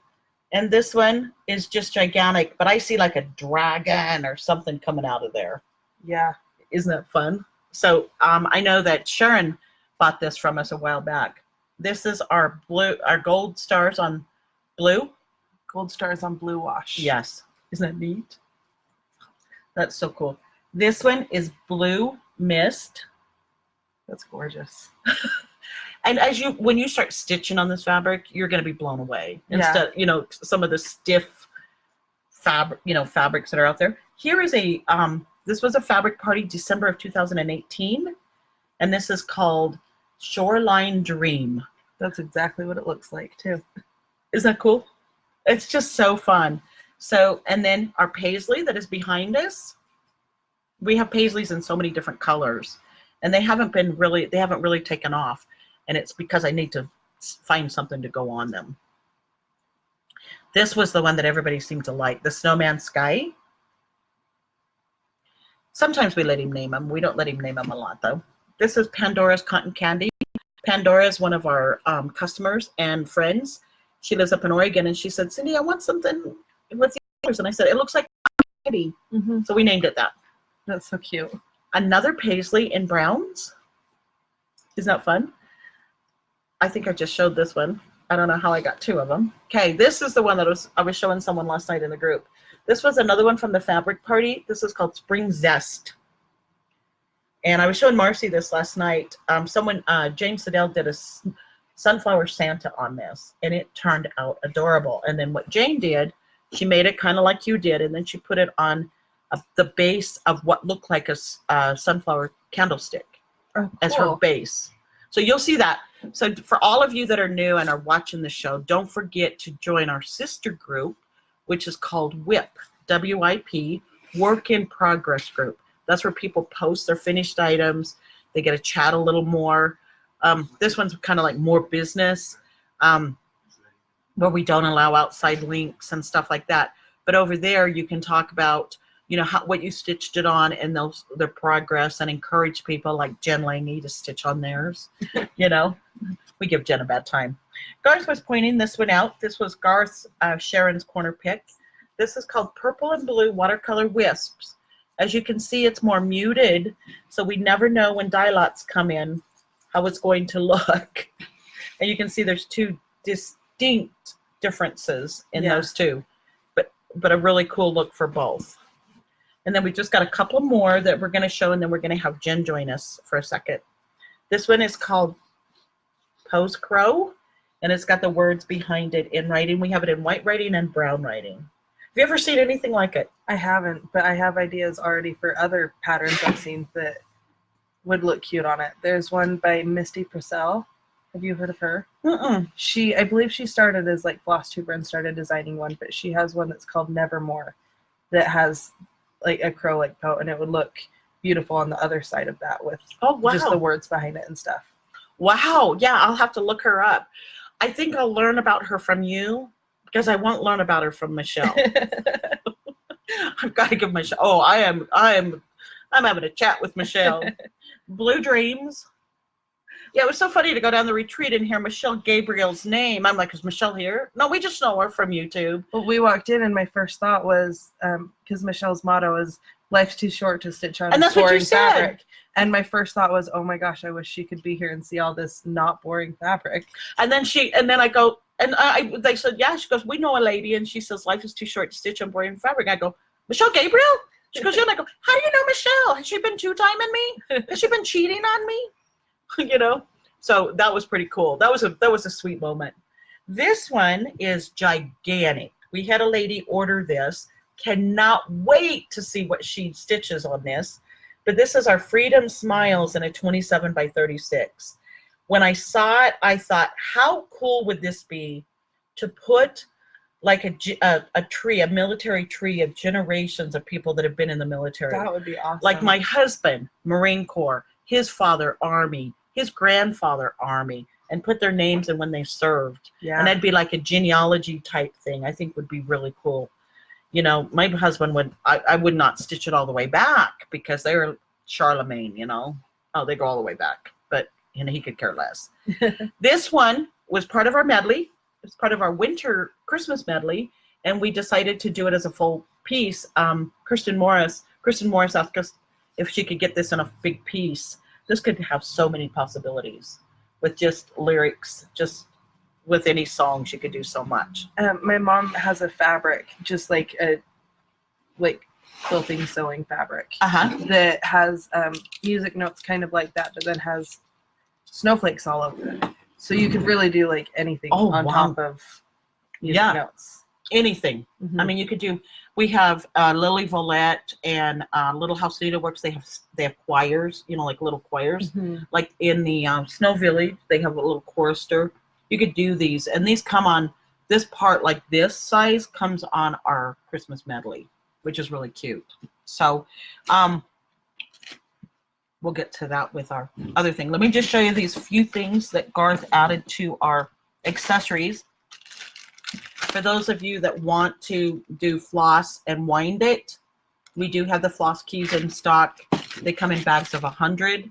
And this one is just gigantic, but I see like a dragon or something coming out of there. Yeah. Isn't that fun? So I know that Sharon bought this from us a while back. This is our gold stars on blue. Gold stars on blue wash. Yes. Isn't that neat? That's so cool. This one is blue mist. That's gorgeous. And when you start stitching on this fabric, you're going to be blown away. Yeah. Instead, some of the stiff fabrics that are out there. Here is this was a fabric party December of 2018, and this is called Shoreline Dream. That's exactly what it looks like too. Isn't that cool? It's just so fun. So, and then our paisley that is behind us, we have paisleys in so many different colors, and they haven't really taken off. And it's because I need to find something to go on them. This was the one that everybody seemed to like, the Snowman Sky. Sometimes we let him name them. We don't let him name them a lot, though. This is Pandora's Cotton Candy. Pandora is one of our customers and friends. She lives up in Oregon, and she said, Cindy, I want something with the others. And I said, it looks like candy. Mm-hmm. So we named it that. That's so cute. Another paisley in browns. Isn't that fun? I think I just showed this one. I don't know how I got 2 of them. Okay, this is the one that I was showing someone last night in the group. This was another one from the fabric party. This is called Spring Zest. And I was showing Marcy this last night. James Siddell did a sunflower Santa on this, and it turned out adorable. And then what Jane did, she made it kind of like you did, and then she put it on the base of what looked like a sunflower candlestick as her base. So you'll see that. So for all of you that are new and are watching the show, don't forget to join our sister group, which is called WIP, W-I-P, Work in Progress Group. That's where people post their finished items. They get to chat a little more. This one's kind of like more business, where we don't allow outside links and stuff like that. But over there, you can talk about, what you stitched it on and their progress, and encourage people like Jen Lange to stitch on theirs. We give Jen a bad time. Garth was pointing this one out. This was Garth Sharon's corner pick. This is called Purple and Blue Watercolor Wisps. As you can see, it's more muted, so we never know when dye lots come in how it's going to look. And you can see there's 2 distinct differences in those 2, but a really cool look for both. And then we just got a couple more that we're going to show, and then we're going to have Jen join us for a second. This one is called Pose Crow, and it's got the words behind it in writing. We have it in white writing and brown writing. Have you ever seen anything like it? I haven't, but I have ideas already for other patterns I've seen that would look cute on it. There's one by Misty Purcell. Have you heard of her? I believe she started as like FLOSSTUBE and started designing one, but she has one that's called Nevermore that has like a crow like coat, and it would look beautiful on the other side of that with just the words behind it and stuff. Wow. Yeah, I'll have to look her up. I think I'll learn about her from you because I won't learn about her from Michele. I've got to give Michele. Oh, I'm having a chat with Michele. Blue Dreams. Yeah, it was so funny to go down the retreat and hear Michele Gabriel's name. I'm like, is Michele here? No, we just know her from YouTube. Well, we walked in and my first thought was, because Michelle's motto is "Life's too short to stitch on And that's what you boring said. fabric." And my first thought was, oh my gosh, I wish she could be here and see all this not boring fabric. And then I go, and they said, yeah. She goes, we know a lady, and she says life is too short to stitch on boring fabric. I go, Michele Gabriel? She goes, yeah. And I go, how do you know Michele? Has she been two-timing me? Has she been cheating on me? You know. So that was pretty cool. That was a sweet moment. This one is gigantic. We had a lady order this. Cannot wait to see what she stitches on this. But this is our Freedom Smiles in a 27 by 36. When I saw it, I thought, how cool would this be to put like a tree, a military tree of generations of people that have been in the military. That would be awesome. Like my husband, Marine Corps, his father, Army, his grandfather, Army, and put their names in when they served. Yeah. And that'd be like a genealogy type thing. I think would be really cool. You know, my husband would, I would not stitch it all the way back because they were Charlemagne, you know. Oh, they go all the way back. But, you know, he could care less. This one was part of our medley. It's part of our winter Christmas medley. And we decided to do it as a full piece. Kristen Morris asked us if she could get this in a big piece. This could have so many possibilities with just lyrics, just with any song, she could do so much. My mom has a fabric, just like a quilting sewing fabric that has music notes kind of like that, but then has snowflakes all over it. So you could really do like anything on top of music notes. Anything. I mean, you could do. We have Lily Volette and Little House Needleworks. They have choirs, you know, like little choirs. Like in the Snow Village, they have a little chorister. You could do these, and these come on this part, like this size comes on our Christmas medley, which is really cute. So we'll get to that with our other thing. Let me just show you these few things that Garth added to our accessories. For those of you that want to do floss and wind it, we do have the floss keys in stock. They come in bags of 100.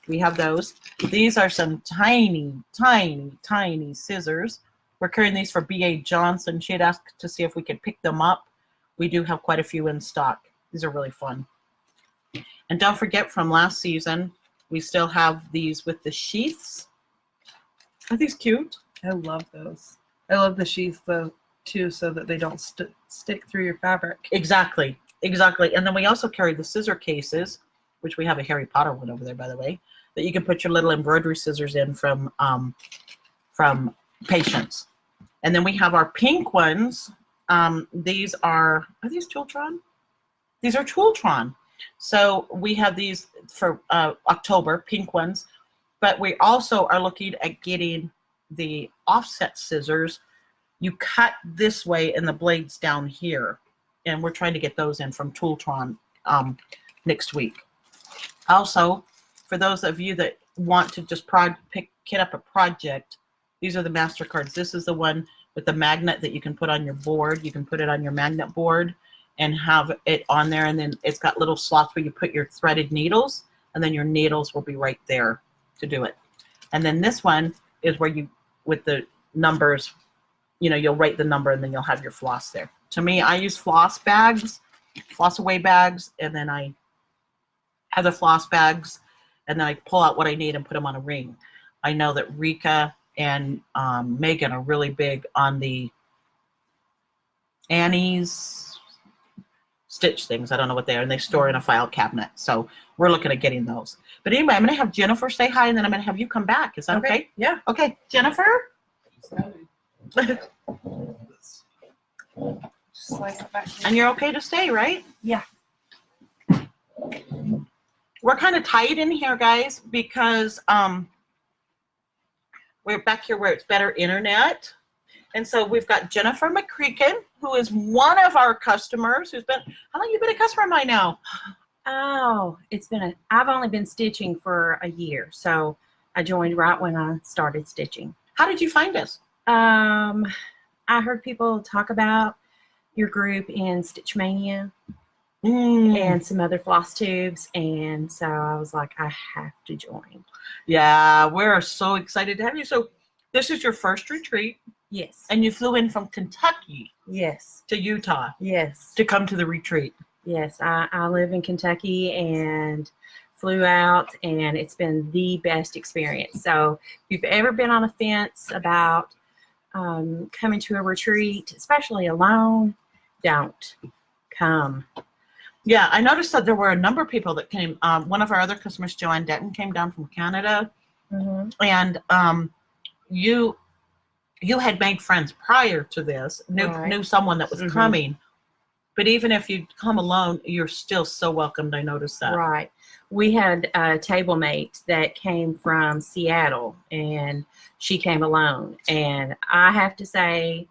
We have those. These are some tiny, tiny, tiny scissors. We're carrying these for B.A. Johnson. She had asked to see if we could pick them up. We do have quite a few in stock. These are really fun. And don't forget, from last season, we still have these with the sheaths. Are these cute? I love those. I love the sheaths though too, so that they don't stick through your fabric. Exactly, exactly. And then we also carry the scissor cases, which we have a Harry Potter one over there, by the way, that you can put your little embroidery scissors in from Patience. And then we have our pink ones. These are these Tultron? These are Tultron. So we have these for October, pink ones. But we also are looking at getting the offset scissors. You cut this way and the blade's down here. And we're trying to get those in from Tultron next week. Also, for those of you that want to just kit up a project, these are the MasterCards. This is the one with the magnet that you can put on your board. You can put it on your magnet board and have it on there. And then it's got little slots where you put your threaded needles, and then your needles will be right there to do it. And then this one is where you, with the numbers, you know, you'll write the number and then you'll have your floss there. To me, I use floss bags, floss away bags, and then I have the floss bags, and then I pull out what I need and put them on a ring. I know that Rika and Megan are really big on the Annie's stitch things. I don't know what they are, and they store in a file cabinet. So we're looking at getting those. But anyway, I'm going to have Jennifer say hi, and then I'm going to have you come back. Is that okay? Yeah. Okay, Jennifer? Slide it back here. And you're okay to stay, right? Yeah. We're kind of tight in here, guys, because we're back here where it's better internet. And so we've got Jennifer McCracken, who is one of our customers, who's been, how long have you been a customer of mine now? Oh, I've only been stitching for a year. So I joined right when I started stitching. How did you find us? I heard people talk about your group in Stitch Mania and some other floss tubes, and so I was like, I have to join. Yeah, we're so excited to have you. So this is your first retreat, Yes. and you flew in from Kentucky Yes. to Utah Yes. to come to the retreat. Yes. I live in Kentucky and flew out, and it's been the best experience. So if you've ever been on a fence about coming to a retreat, especially alone, don't come. Yeah, I noticed that there were a number of people that came. One of our other customers, Joanne Denton, came down from Canada, and you had made friends prior to this, knew someone that was coming. But even if you come alone, you're still so welcomed. I noticed that. Right. We had a table mate that came from Seattle, and she came alone. And I have to say,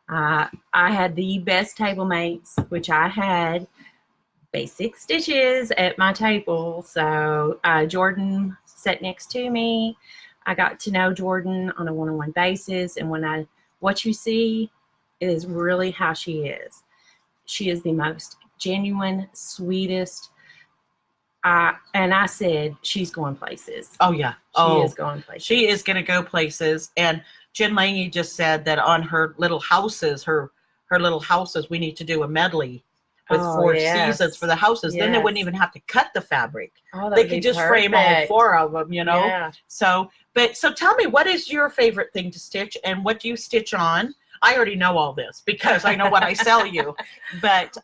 I had the best table mates, which I had basic stitches at my table. So Jorden sat next to me. I got to know Jorden on a one-on-one basis, and what you see is really how she is. She is the most genuine, sweetest. And I said, she's going places. Oh yeah, She is going places. She is going to go places. And Jen Lange just said that on her little houses, her little houses, we need to do a medley with 4 seasons for the houses. Then they wouldn't even have to cut the fabric. They could just frame all 4 of them, you know? Yeah. So tell me, what is your favorite thing to stitch, and what do you stitch on? I already know all this because I know what I sell you. But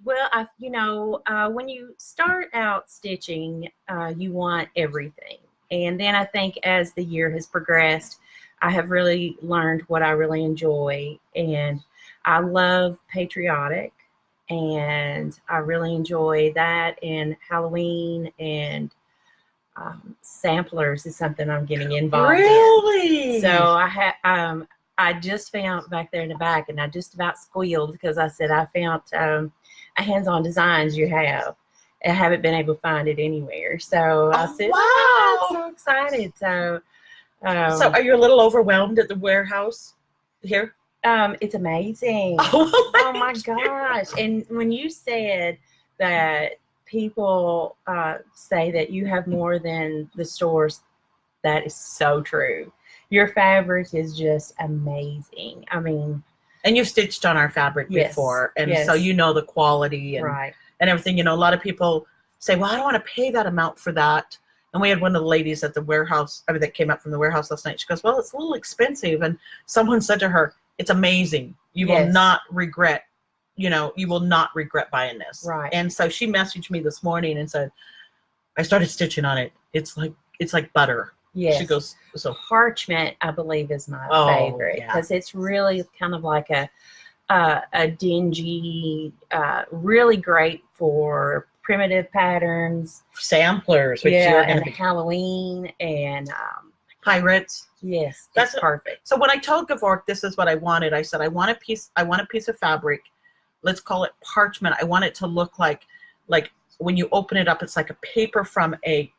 well, when you start out stitching, you want everything. And then I think as the year has progressed, I have really learned what I really enjoy. And I love patriotic, and I really enjoy that. And Halloween and samplers is something I'm getting involved in. Really? So I just found back there in the back, and I just about squealed because I said I found a hands-on designs you have. I haven't been able to find it anywhere. So I said, wow. I'm so excited. So are you a little overwhelmed at the warehouse here? it's amazing. Oh my gosh. And when you said that people say that you have more than the stores, that is so true. Your fabric is just amazing. I mean, and you've stitched on our fabric before, and so you know the quality and everything. You know, a lot of people say, well, I don't want to pay that amount for that. And we had one of the ladies at the warehouse, that came up from the warehouse last night. She goes, well, it's a little expensive. And someone said to her, it's amazing. You will not regret, you will not regret buying this. Right. And so she messaged me this morning and said, I started stitching on it. It's like butter. Yes. She goes, so parchment, I believe, is my favorite because it's really kind of like a dingy, really great for primitive patterns, samplers, which are and Halloween and pirates. Yes, that's perfect. So when I told Gavork this is what I wanted, I said I want a piece of fabric. Let's call it parchment. I want it to look like when you open it up, it's like a paper from a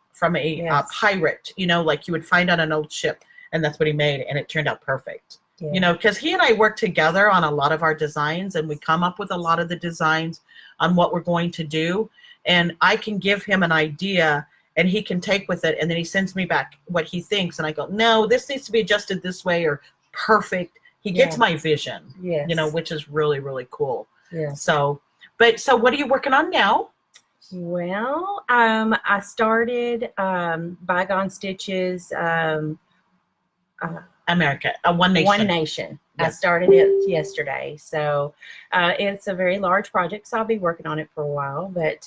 pirate, like you would find on an old ship. And that's what he made, and it turned out perfect. Because he and I work together on a lot of our designs, and we come up with a lot of the designs on what we're going to do. And I can give him an idea, and he can take with it, and then he sends me back what he thinks, and I go, no, this needs to be adjusted this way, or perfect. He gets my vision, which is really, really cool. Yeah. So what are you working on now? Well, I started Bygone Stitches, America, One Nation. One Nation. Yes. I started it yesterday, so it's a very large project, so I'll be working on it for a while. But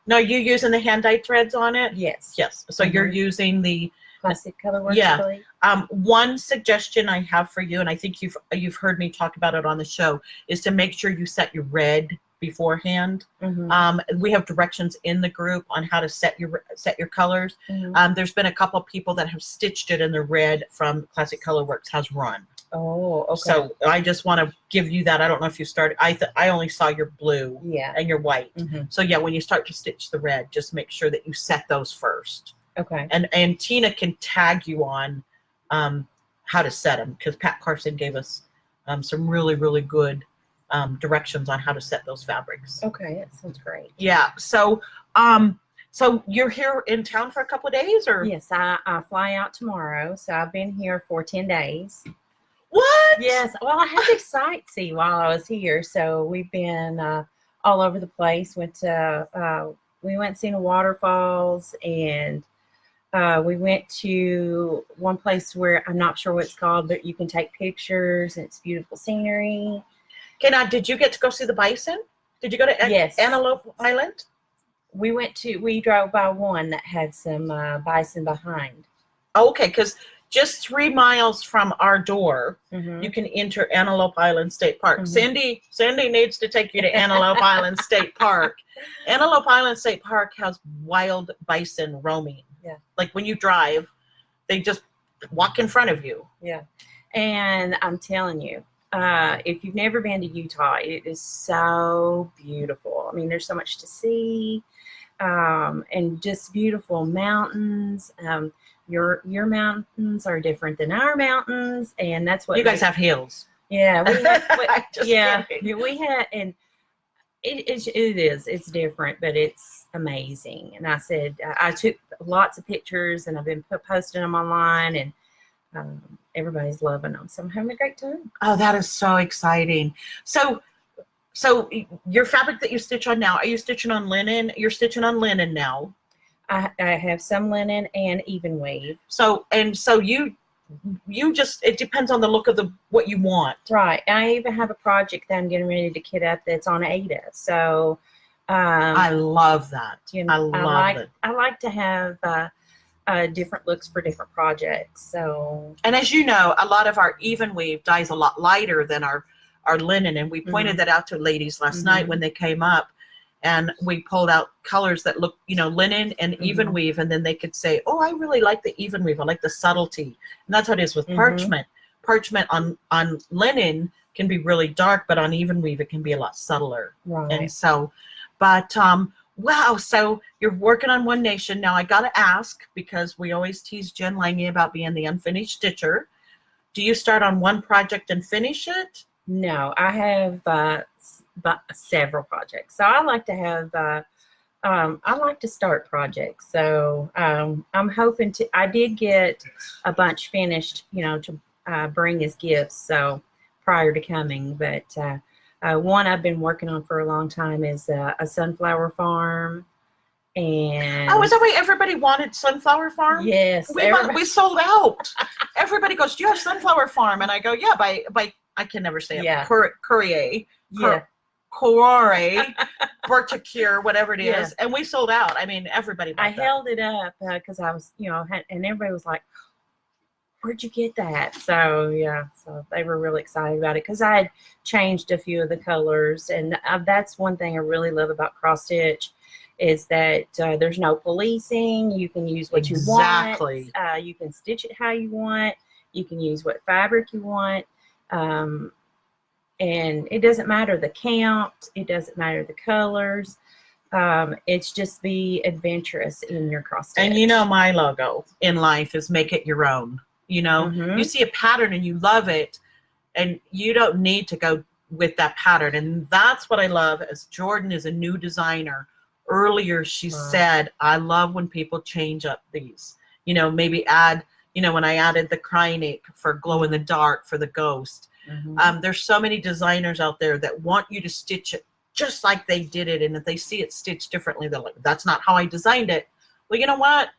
no, you using the hand-dyed threads on it? Yes. Yes. So you're using the Classic Colorworks. I believe. One suggestion I have for you, and I think you've heard me talk about it on the show, is to make sure you set your red beforehand. We have directions in the group on how to set your colors. There's been a couple of people that have stitched it, and the red from Classic Colorworks has run. Oh, okay. So I just want to give you that. I don't know if you started. I only saw your blue and your white. So yeah, when you start to stitch the red, just make sure that you set those first. Okay. And Tina can tag you on how to set them, because Pat Carson gave us some really, really good directions on how to set those fabrics. Okay, that sounds great. Yeah. So so you're here in town for a couple of days, or? Yes, I fly out tomorrow, so I've been here for 10 days. What? Yes, well, I had to sightsee while I was here, so we've been all over the place. We went and seen the waterfalls, and we went to one place where I'm not sure what it's called, but you can take pictures, and it's beautiful scenery. Okay, now, did you get to go see the bison? Did you go to Yes. Antelope Island? We drove by one that had some bison behind. Okay, because just 3 miles from our door, Mm-hmm. you can enter Antelope Island State Park. Mhm. Sandy needs to take you to Antelope Island State Park. Antelope Island State Park has wild bison roaming. Yeah. Like when you drive, they just walk in front of you. Yeah. And I'm telling you, if you've never been to Utah, it is so beautiful. I mean, there's so much to see, and just beautiful mountains. Your mountains are different than our mountains, and that's what You guys have hills. Yeah, we have, Just yeah, kidding. we had, and it's different, but it's amazing. And I said I took lots of pictures, and I've been posting them online, and everybody's loving them. So I'm having a great time. Oh, that is so exciting. So your fabric that you stitch on now, are you stitching on linen? You're stitching on linen now. I have some linen and even weave. So you just, it depends on the look of what you want. Right. I even have a project that I'm getting ready to kit up that's on Ada. So I love that. you know, I love it. I like to have different looks for different projects. So And as you know, a lot of our even weave dyes a lot lighter than our linen, and we pointed that out to ladies last night when they came up, and we pulled out colors that look, linen and even weave, and then they could say, oh, I really like the even weave. I like the subtlety. And that's what it is with parchment. Parchment on linen can be really dark, but on even weave it can be a lot subtler. right. And so, but wow, so you're working on One Nation. Now I got to ask, because we always tease Jen Lange about being the unfinished stitcher. Do you start on one project and finish it? No, I have several projects. So I like to have, I like to start projects. So I'm hoping to, I did get a bunch finished, to bring as gifts. So prior to coming, but one I've been working on for a long time is a sunflower farm. And Oh, is that why everybody wanted Sunflower Farm? yes, We sold out. Everybody goes, do you have Sunflower Farm? And I go, yeah, by I can never say it. Yeah. Courier. yeah. Courier, Berticure, whatever it is. Yeah. And we sold out. I mean, everybody bought I that. held it up because I was, and everybody was like, where'd you get that? So, yeah, so they were really excited about it because I had changed a few of the colors. And that's one thing I really love about cross stitch is that there's no policing. You can use what you want. Exactly. You can stitch it how you want. You can use what fabric you want. And it doesn't matter the count. It doesn't matter the colors. It's just be adventurous in your cross stitch. And my logo in life is make it your own. You see a pattern and you love it, and you don't need to go with that pattern. And that's what I love, as Jorden is a new designer. Earlier she said, I love when people change up these, maybe add, when I added the Krynic for glow in the dark for the ghost. There's so many designers out there that want you to stitch it just like they did it, and if they see it stitched differently, they're like, that's not how I designed it. Well, you know what?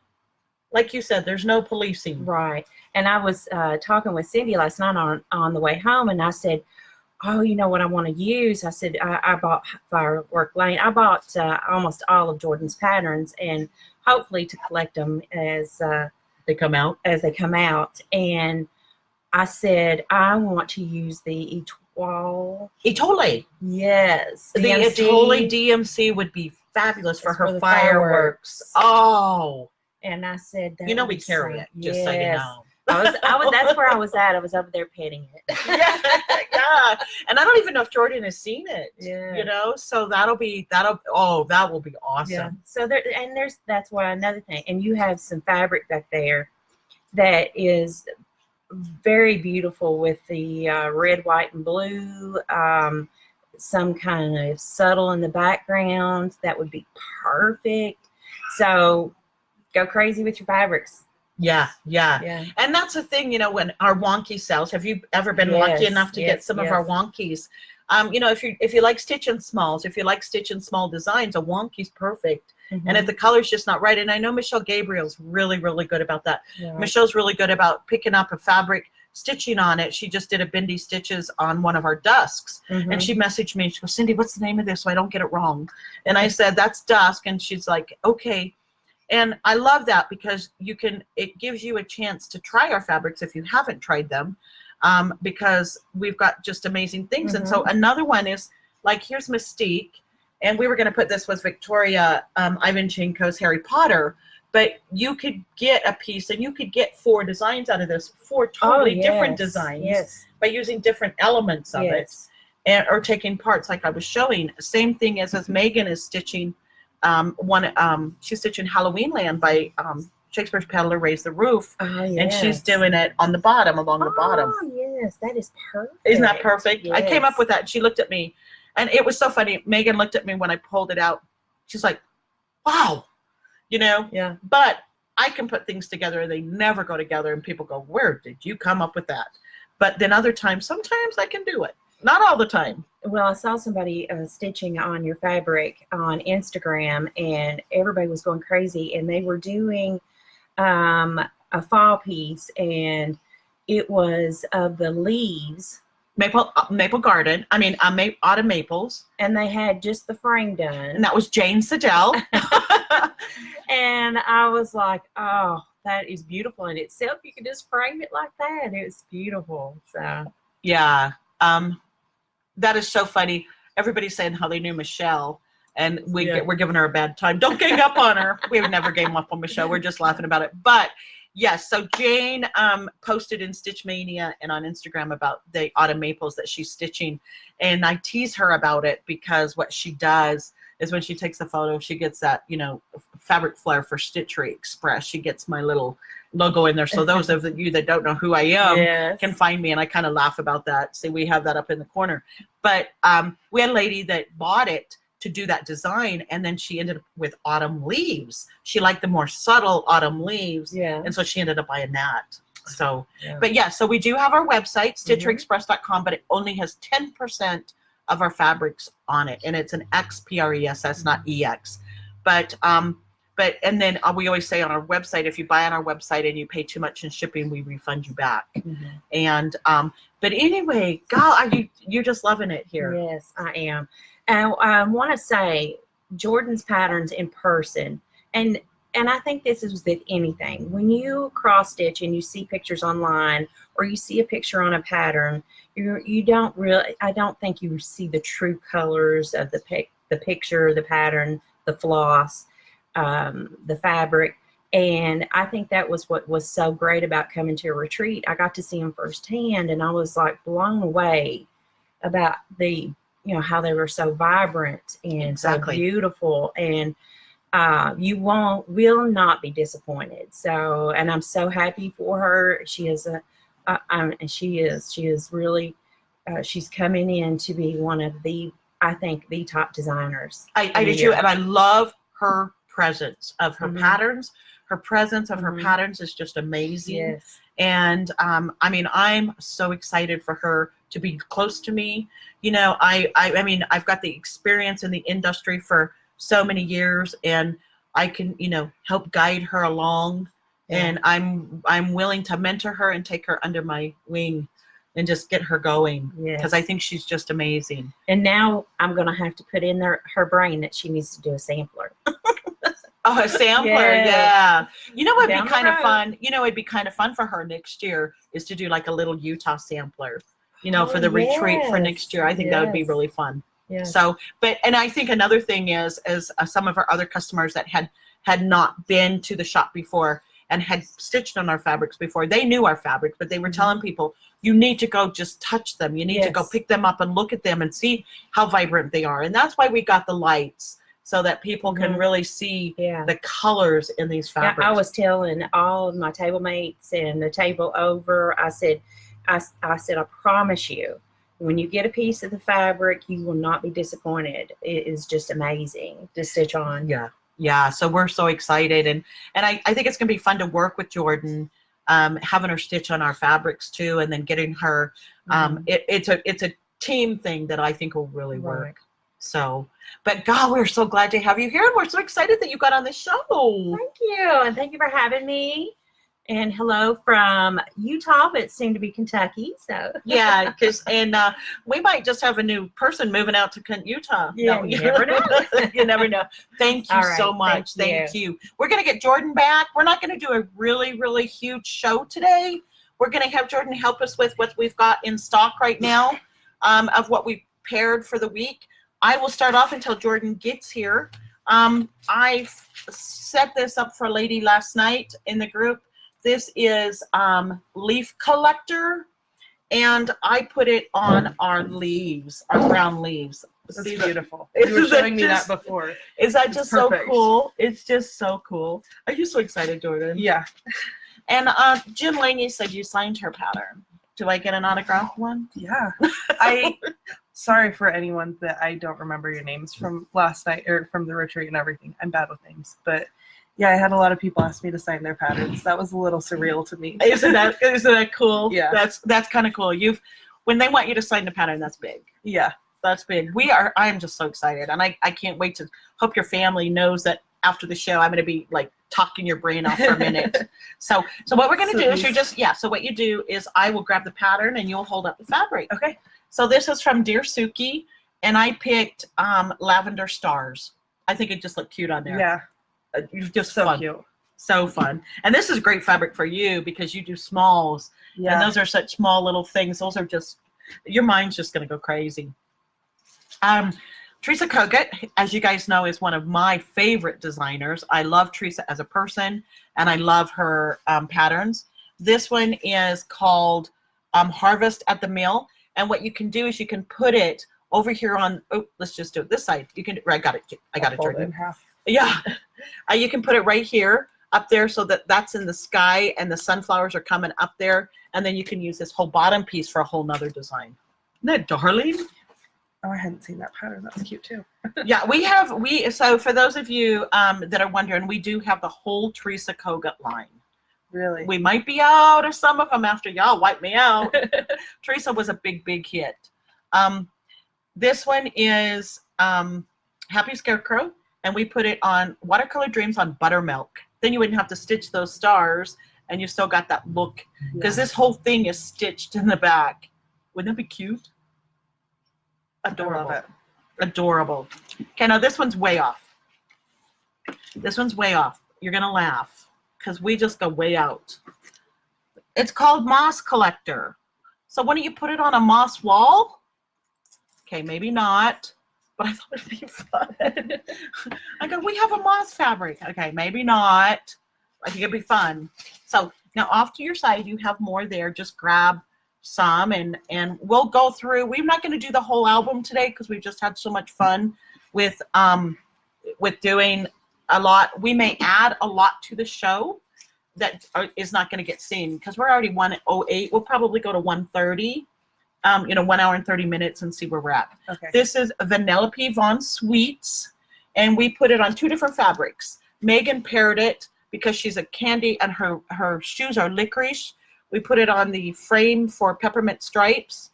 Like you said, there's no policing. Right. And I was talking with Cindy last night on the way home, and I said, oh, you know what I want to use? I said, I bought Firework Lane. I bought almost all of Jordan's patterns, and hopefully to collect them as They come out. And I said, I want to use the Etoile. Etole. Yes. The DMC. Etole DMC would be fabulous for It's her for the fireworks. Oh. And I said, that We would be carry so- it, just so you yes. know. That's where I was at. I was over there petting it. Yeah, yeah. And I don't even know if Jorden has seen it. Yeah. You know, so that will be awesome. Yeah. So that's what another thing. And you have some fabric back there that is very beautiful with the red, white, and blue. Some kind of subtle in the background. That would be perfect. So go crazy with your fabrics. Yeah, yeah. Yeah. And that's the thing, you know, when our wonky sells, have you ever been lucky Yes, enough to yes, get some of yes. our wonkies? You know, if you like stitching smalls, if you like stitching small designs, a wonky's perfect. Mhm. And if the color's just not right, and I know Michele Gabriel's really, really good about that. Yeah. Michelle's really good about picking up a fabric, stitching on it. She just did a Bindi Stitches on one of our dusks. Mhm. And she messaged me. She goes, Cindy, what's the name of this so I don't get it wrong? And I said, that's dusk. And she's like, okay. And I love that because it gives you a chance to try our fabrics if you haven't tried them, because we've got just amazing things. And so another one is like, here's Mystique. And we were going to put this with Victoria Ivanchenko's Harry Potter, but you could get a piece and you could get 4 designs out of this, 4 totally different designs by using different elements of it, or taking parts like I was showing. Same thing as Megan is stitching. She's stitching Halloween Land by Shakespeare's Peddler Raise the Roof, and she's doing it on the bottom, along the bottom. Oh yes, that is perfect. Isn't that perfect? Yes. I came up with that. She looked at me, and it was so funny. Megan looked at me when I pulled it out. She's like, "Wow," you know. Yeah. But I can put things together, and they never go together, and people go, "Where did you come up with that?" But then other times, sometimes I can do it. Not all the time. Well, I saw somebody stitching on your fabric on Instagram, and everybody was going crazy, and they were doing a fall piece, and it was of the leaves. Maple Garden. I mean, autumn maples. And they had just the frame done. And that was Jane Siddell. And I was like, oh, that is beautiful in itself. You can just frame it like that. It's beautiful. So yeah. That is so funny. Everybody's saying how they knew Michele, and we're giving her a bad time. Don't gang up on her. We would never gang up on Michele. We're just laughing about it. But yes, so Jane posted in Stitch Mania and on Instagram about the autumn maples that she's stitching, and I tease her about it because what she does is when she takes the photo, she gets that, you know, fabric flare for Stitchery XPress. She gets my little logo in there. So those of you that don't know who I am can find me, and I kind of laugh about that. See, we have that up in the corner. But we had a lady that bought it to do that design, and then she ended up with autumn leaves. She liked the more subtle autumn leaves, and so she ended up buying that. So, but yeah, so we do have our website, StitcheryXpress.com, but it only has 10% of our fabrics on it, and it's an XPRESS, not EX. But and then we always say on our website, if you buy on our website and you pay too much in shipping, we refund you back. And but anyway, God, you're just loving it here. Yes, I am. And I want to say Jorden's patterns in person, and I think this is with anything. When you cross stitch and you see pictures online, or you see a picture on a pattern, you don't really. I don't think you see the true colors of the picture, the pattern, the floss, the fabric. And I think that was what was so great about coming to a retreat. I got to see them firsthand, and I was like blown away about the, you know, how they were so vibrant and so beautiful, and you will not be disappointed. So, and I'm so happy for her. She is she is really, she's coming in to be one of the, I think, the top designers. I do too, and I love her presence of her patterns. Her presence of her patterns is just amazing. Yes. And I mean, I'm so excited for her to be close to me. You know, I mean, I've got the experience in the industry for so many years, and I can, you know, help guide her along. And I'm willing to mentor her and take her under my wing and just get her going, because I think she's just amazing. And now I'm going to have to put in her brain that she needs to do a sampler. Oh, a sampler, yeah. You know what'd be kind of fun? You know, it'd be kind of fun for her next year is to do like a little Utah sampler, you know, for the retreat for next year. I think that would be really fun. So, and I think another thing is some of our other customers that had not been to the shop before, and had stitched on our fabrics before. They knew our fabrics, but they were telling people, you need to go just touch them. You need to go pick them up and look at them and see how vibrant they are. And that's why we got the lights, so that people can really see the colors in these fabrics. I was telling all of my table mates and the table over, I said, I promise you, when you get a piece of the fabric, you will not be disappointed. It is just amazing to stitch on. Yeah, so we're so excited, and I think it's going to be fun to work with Jorden, having her stitch on our fabrics too, and then getting her. It's a team thing that I think will really work. So, but God, we're so glad to have you here, and we're so excited that you got on the show. Thank you, and thank you for having me. And hello from Utah, but soon to be Kentucky. So yeah, we might just have a new person moving out to Utah. Yeah, you never know. You never know. Thank you so much. Thank you. We're gonna get Jorden back. We're not gonna do a really huge show today. We're gonna have Jorden help us with what we've got in stock right now, of what we paired for the week. I will start off until Jorden gets here. I set this up for a lady last night in the group. This is leaf collector, and I put it on our leaves, our brown leaves. That's beautiful. You were showing me that before. Is that just so cool? It's just so cool. Are you so excited, Jorden? Yeah. And Jim Laney said you signed her pattern. Do I get an autographed one? Yeah. Sorry for anyone that I don't remember your names from last night or from the retreat and everything. I'm bad with names, but yeah, I had a lot of people ask me to sign their patterns. That was a little surreal to me. Isn't that cool? Yeah. That's kind of cool. When they want you to sign the pattern, that's big. Yeah. That's big. I am just so excited, and I can't wait to hope your family knows that after the show I'm going to be like talking your brain off for a minute. So what we're going to do is so what you do is I will grab the pattern and you'll hold up the fabric. Okay. So this is from Dear Suki, and I picked lavender stars. I think it just looked cute on there. Yeah. You're just so fun. cute. So fun. And this is great fabric for you because you do smalls. Yeah. And those are such small little things. Those are just, your mind's just going to go crazy. Teresa Kogut, as you guys know, is one of my favorite designers. I love Teresa as a person, and I love her patterns. This one is called Harvest at the Mill. And what you can do is you can put it over here on, let's just do it this side. You can, I got it, Jorden. In half. Yeah. You can put it right here up there so that that's in the sky and the sunflowers are coming up there. And then you can use this whole bottom piece for a whole nother design. Isn't that darling? Oh, I hadn't seen that pattern. That's cute too. Yeah, so for those of you that are wondering, we do have the whole Teresa Kogut line. Really? We might be out of some of them after y'all wipe me out. Teresa was a big hit. This one is Happy Scarecrow, and we put it on Watercolor Dreams on buttermilk. Then you wouldn't have to stitch those stars, and you still got that look, because this whole thing is stitched in the back. Wouldn't that be cute? Adorable. I love it. Adorable. Okay, now this one's way off. This one's way off. You're going to laugh, because we just go way out. It's called Moss Collector. So why don't you put it on a moss wall? Okay, maybe not, but I thought it'd be fun. I go, we have a moss fabric. Okay, maybe not. I think it'd be fun. So now off to your side, you have more there. Just grab some and we'll go through. We're not going to do the whole album today because we've just had so much fun with doing a lot. We may add a lot to the show that is not going to get seen because we're already 1:08. We'll probably go to 1:30. 1 hour and 30 minutes and see where we're at. Okay. This is Vanellope Von Sweets, and we put it on 2 different fabrics. Megan paired it because she's a candy and her shoes are licorice. We put it on the frame for peppermint stripes,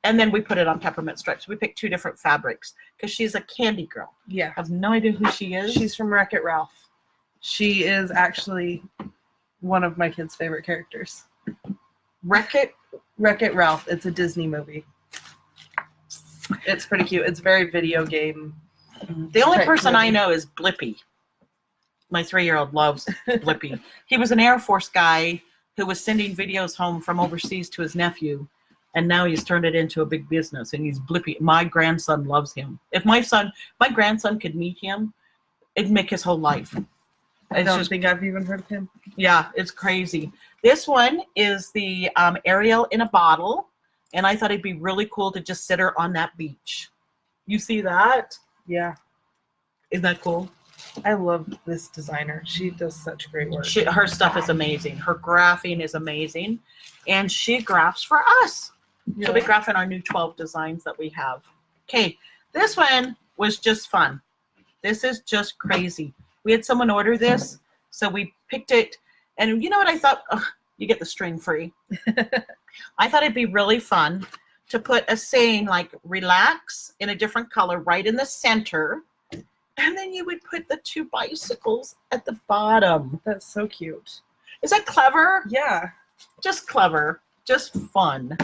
and then we put it on peppermint stripes. We picked 2 different fabrics because she's a candy girl. Yeah. I have no idea who she is. She's from Wreck-It Ralph. She is actually one of my kids' favorite characters. Wreck-It Ralph. It's a Disney movie. It's pretty cute. It's very video game. The only person I know is Blippi. My 3-year-old loves Blippi. He was an Air Force guy who was sending videos home from overseas to his nephew, and now he's turned it into a big business, and he's Blippi. My grandson loves him. If my grandson could meet him, it'd make his whole life. I It's don't just, think I've even heard of him. yeah, it's crazy. This one is the Ariel in a bottle, and I thought it'd be really cool to just sit her on that beach. You see that? Yeah, Isn't that cool? I love this designer. She does such great work. Her stuff is amazing. Her graphing is amazing, and she graphs for us. She'll be graphing our new 12 designs that we have. Okay, this one was just fun. This is just crazy. We had someone order this, so we picked it. And you know what I thought? Ugh, you get the string free. I thought it'd be really fun to put a saying like relax in a different color right in the center. And then you would put the 2 bicycles at the bottom. That's so cute. Is that clever? Yeah. Just clever. Just fun.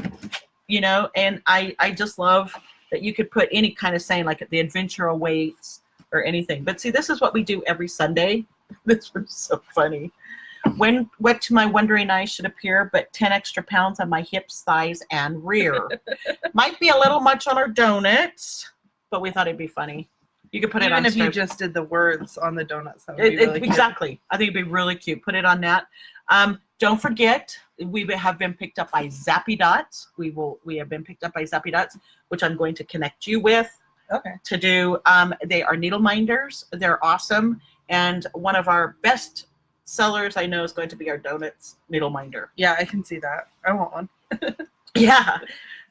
You know, and I just love that you could put any kind of saying like the adventure awaits or anything. But see, this is what we do every Sunday. This was so funny. What to my wondering eyes should appear, but 10 extra pounds on my hips, thighs, and rear. Might be a little much on our donuts, but we thought it'd be funny. You could put it on. Even if you strip. just did the words on the donuts, that would be really cute. Exactly. I think it'd be really cute. Put it on that. Don't forget, we have been picked up by Zappy Dots. We have been picked up by Zappy Dots, which I'm going to connect you with. Okay. To do. They are needle minders. They're awesome. And one of our best sellers I know is going to be our donuts needle minder. Yeah, I can see that. I want one. Yeah.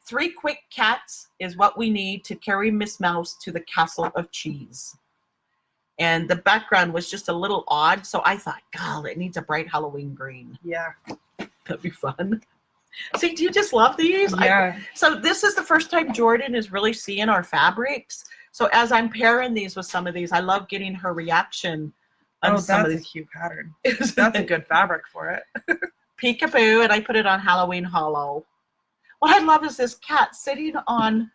3 quick cats is what we need to carry Miss Mouse to the castle of cheese. And the background was just a little odd, so I thought, God, it needs a bright Halloween green. Yeah. That'd be fun. See, do you just love these? Yeah. So this is the first time Jorden is really seeing our fabrics. So as I'm pairing these with some of these, I love getting her reaction on some of that's a these. cute pattern. That's a good fabric for it. Peekaboo, and I put it on Halloween Hollow. What I love is this cat sitting on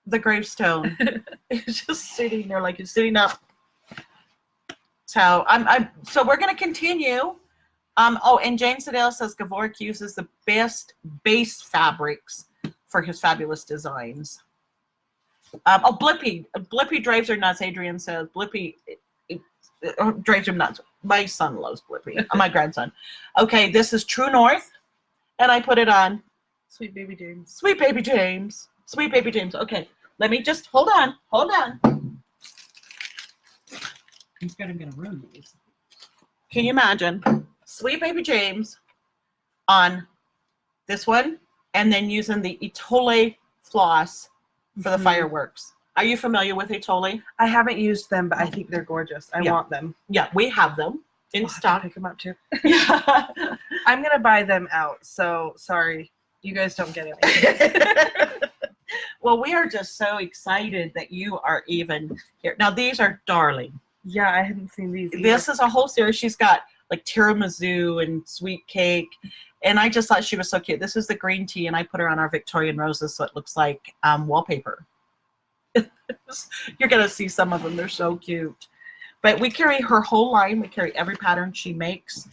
the gravestone. It's just sitting there like it's sitting up. So so we're gonna continue. Oh, and Jane Sedale says Gavork uses the best base fabrics for his fabulous designs. Oh, Blippy drives her nuts. Adrian says Blippy drives her nuts. My son loves Blippy. My grandson. Okay, this is True North, and I put it on. Sweet baby James. Sweet baby James. Sweet baby James. Okay, let me just hold on. Hold on. I'm scared I'm gonna ruin these. Can you imagine Sweet baby James on this one, and then using the Etole floss for the fireworks? Are you familiar with Etole? I haven't used them, but I think they're gorgeous. I want them. Yeah, we have them in I'll have to stock. pick them up too. Yeah. I'm gonna buy them out. So sorry, you guys don't get it. Well, we are just so excited that you are even here. Now, these are darling. Yeah, I hadn't seen these either. This is a whole series. She's got like tiramisu and sweet cake. And I just thought she was so cute. This is the green tea, and I put her on our Victorian roses so it looks like wallpaper. You're going to see some of them. They're so cute. But we carry her whole line. We carry every pattern she makes.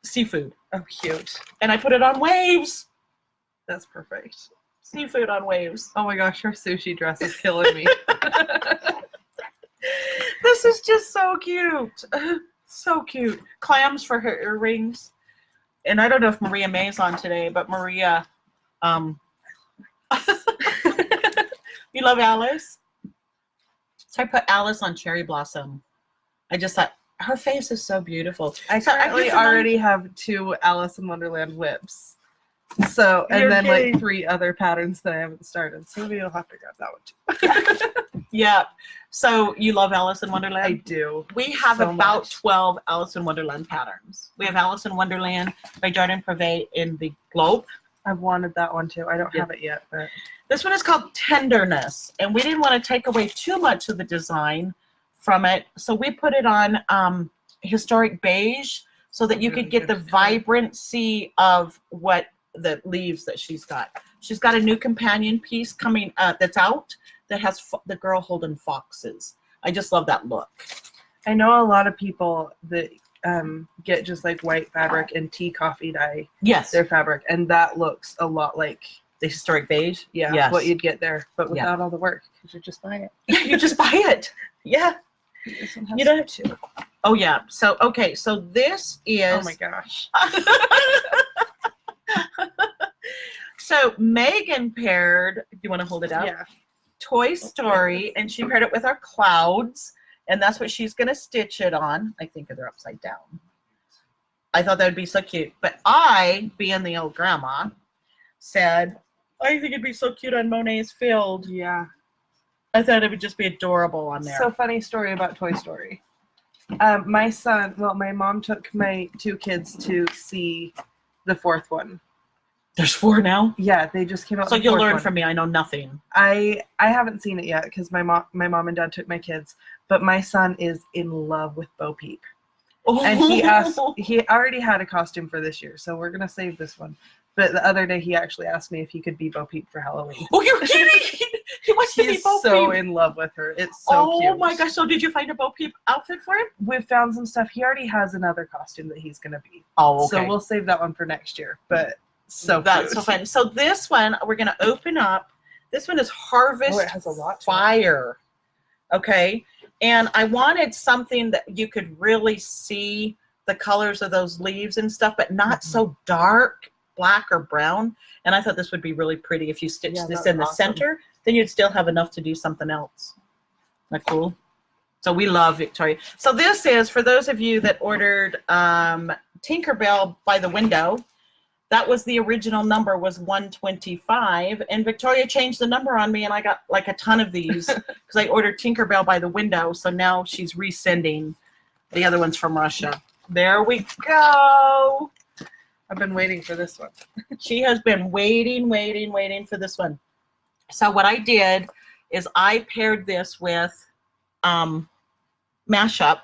Seafood. Oh, cute. And I put it on waves. That's perfect. Seafood on waves. Oh my gosh, her sushi dress is killing me. This is just so cute. So cute. Clams for her earrings. And I don't know if Maria May's on today, but Maria, you love Alice? So I put Alice on Cherry Blossom. I just thought, her face is so beautiful. I So currently already have 2 Alice in Wonderland whips. So, and You're then kidding. like 3 other patterns that I haven't started. So maybe I'll have to grab that one too. Yeah. So you love Alice in I Wonderland? do. We have so about much. 12 Alice in Wonderland patterns. We have Alice in Wonderland by Jorden Privé in the Globe. I've wanted that one too. I don't Yeah. have it yet, but This one is called Tenderness, and we didn't want to take away too much of the design from it, so we put it on historic beige so that you could get the vibrancy of what the leaves that she's got. She's got a new companion piece coming that's out that has the girl holding foxes. I just love that look. I know a lot of people that get just like white fabric and tea coffee dye Yes, their fabric, and that looks a lot like the historic beige. yeah what you'd get there, but without all the work because you just buy it. You just buy it. Yeah. This one has You don't- two. Oh yeah. So okay. So this is. Oh my gosh. So Megan paired. Do you want to hold it up? Yeah. Toy Story, and she paired it with our clouds, and that's what she's gonna stitch it on. I think they're upside down. I thought that would be so cute, but I, being the old grandma, said, I think it'd be so cute on Monet's Field. Yeah. I thought it would just be adorable on there. So funny story about Toy Story. My son, well, my mom took my 2 kids to see the 4th one. There's 4 now? Yeah, they just came out. So with the you'll 4th learn one. from me. I know nothing. I haven't seen it yet because my mom and dad took my kids, but my son is in love with Bo Peep. And he asked, he already had a costume for this year, so we're gonna save this one. But the other day he actually asked me if he could be Bo Peep for Halloween. Oh, you're kidding! He wants to be He's Bo so Peep. in love with her. It's so cute. Oh my gosh! So did you find a Bo Peep outfit for him? We've found some stuff. He already has another costume that he's gonna be. Oh, okay. So we'll save that one for next year. But so that's cute. so fun. So this one we're gonna open up. This one is Harvest Oh, it has a lot to it. Fire. Okay, and I wanted something that you could really see the colors of those leaves and stuff, but not so dark, black or brown. And I thought this would be really pretty if you stitch Yeah, this that's in the awesome. center, then you'd still have enough to do something else. Isn't that cool? So we love Victoria. So this is, for those of you that ordered Tinkerbell by the Window, that was the original number, was 125, and Victoria changed the number on me, and I got like a ton of these because I ordered Tinkerbell by the Window, so now she's resending the other ones from Russia. There we go. I've been waiting for this one. She has been waiting for this one. So what I did is I paired this with Mashup,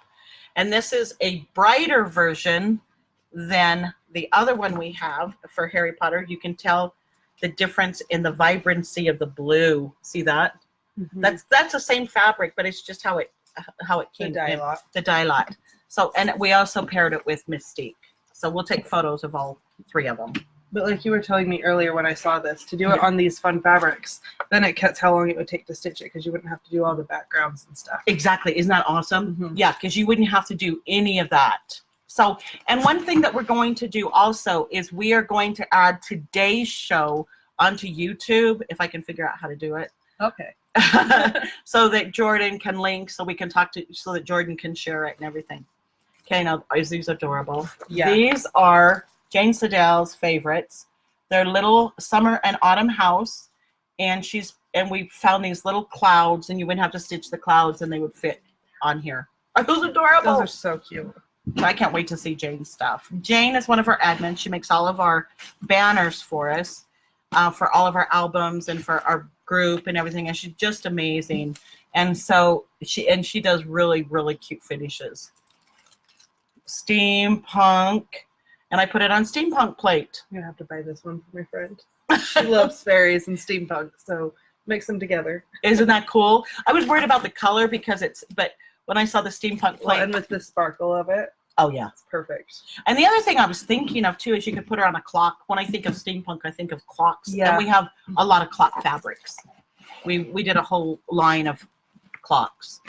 and this is a brighter version than the other one we have for Harry Potter. You can tell the difference in the vibrancy of the blue. See that? That's the same fabric, but it's just how it came in. The dye lot. So, and we also paired it with Mystique. So we'll take photos of all 3 of them. But like you were telling me earlier when I saw this, to do it on these fun fabrics, then it cuts how long it would take to stitch it because you wouldn't have to do all the backgrounds and stuff. Exactly. Isn't that awesome? Mhm. Yeah, because you wouldn't have to do any of that. So, and one thing that we're going to do also is we are going to add today's show onto YouTube, if I can figure out how to do it. Okay. So that Jorden can link, so we can talk to, so that Jorden can share it and everything. Okay, now is these adorable? Yeah. These are Jane Siddell's favorites. They're little summer and autumn house, and we found these little clouds, and you wouldn't have to stitch the clouds, and they would fit on here. Are those adorable? Those are so cute. I can't wait to see Jane's stuff. Jane is one of our admins. She makes all of our banners for us, for all of our albums and for our group and everything. And she's just amazing. And so she does really, really cute finishes. Steampunk. And I put it on steampunk plate. I'm gonna have to buy this one for my friend. She loves fairies and steampunk, so mix them together. Isn't that cool? I was worried about the color because but when I saw the steampunk plate. Well, and with the sparkle of it, oh yeah. it's perfect. And the other thing I was thinking of too is you could put her on a clock. When I think of steampunk, I think of clocks. Yeah. And we have a lot of clock fabrics. We did a whole line of clocks.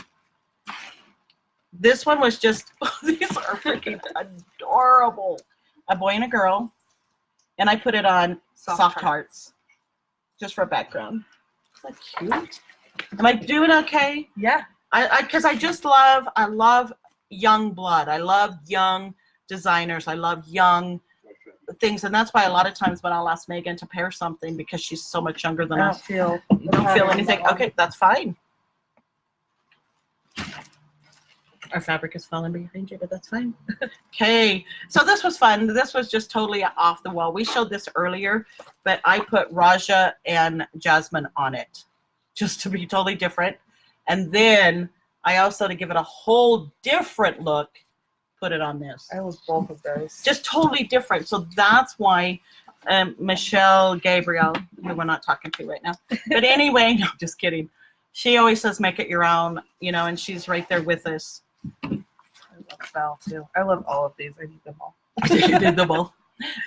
This one was just, these are freaking adorable. A boy and a girl. And I put it on soft hearts. Just for a background. Isn't that cute? Am I doing okay? Yeah. Because I love young blood. I love young designers. I love young things. And that's why a lot of times when I'll ask Megan to pair something because she's so much younger than I us. don't Feel anything. Okay, that's fine. Our fabric is falling behind you, but that's fine. Okay, so this was fun. This was just totally off the wall. We showed this earlier, but I put Raja and Jasmine on it just to be totally different. And then I also, to give it a whole different look, put it on this. I love both of those. Just totally different. So that's why Michele Gabriel, who we're not talking to right now. But anyway, no, just kidding. She always says, make it your own, and she's right there with us. I love Belle too. I love all of these. I need them all. You did them all.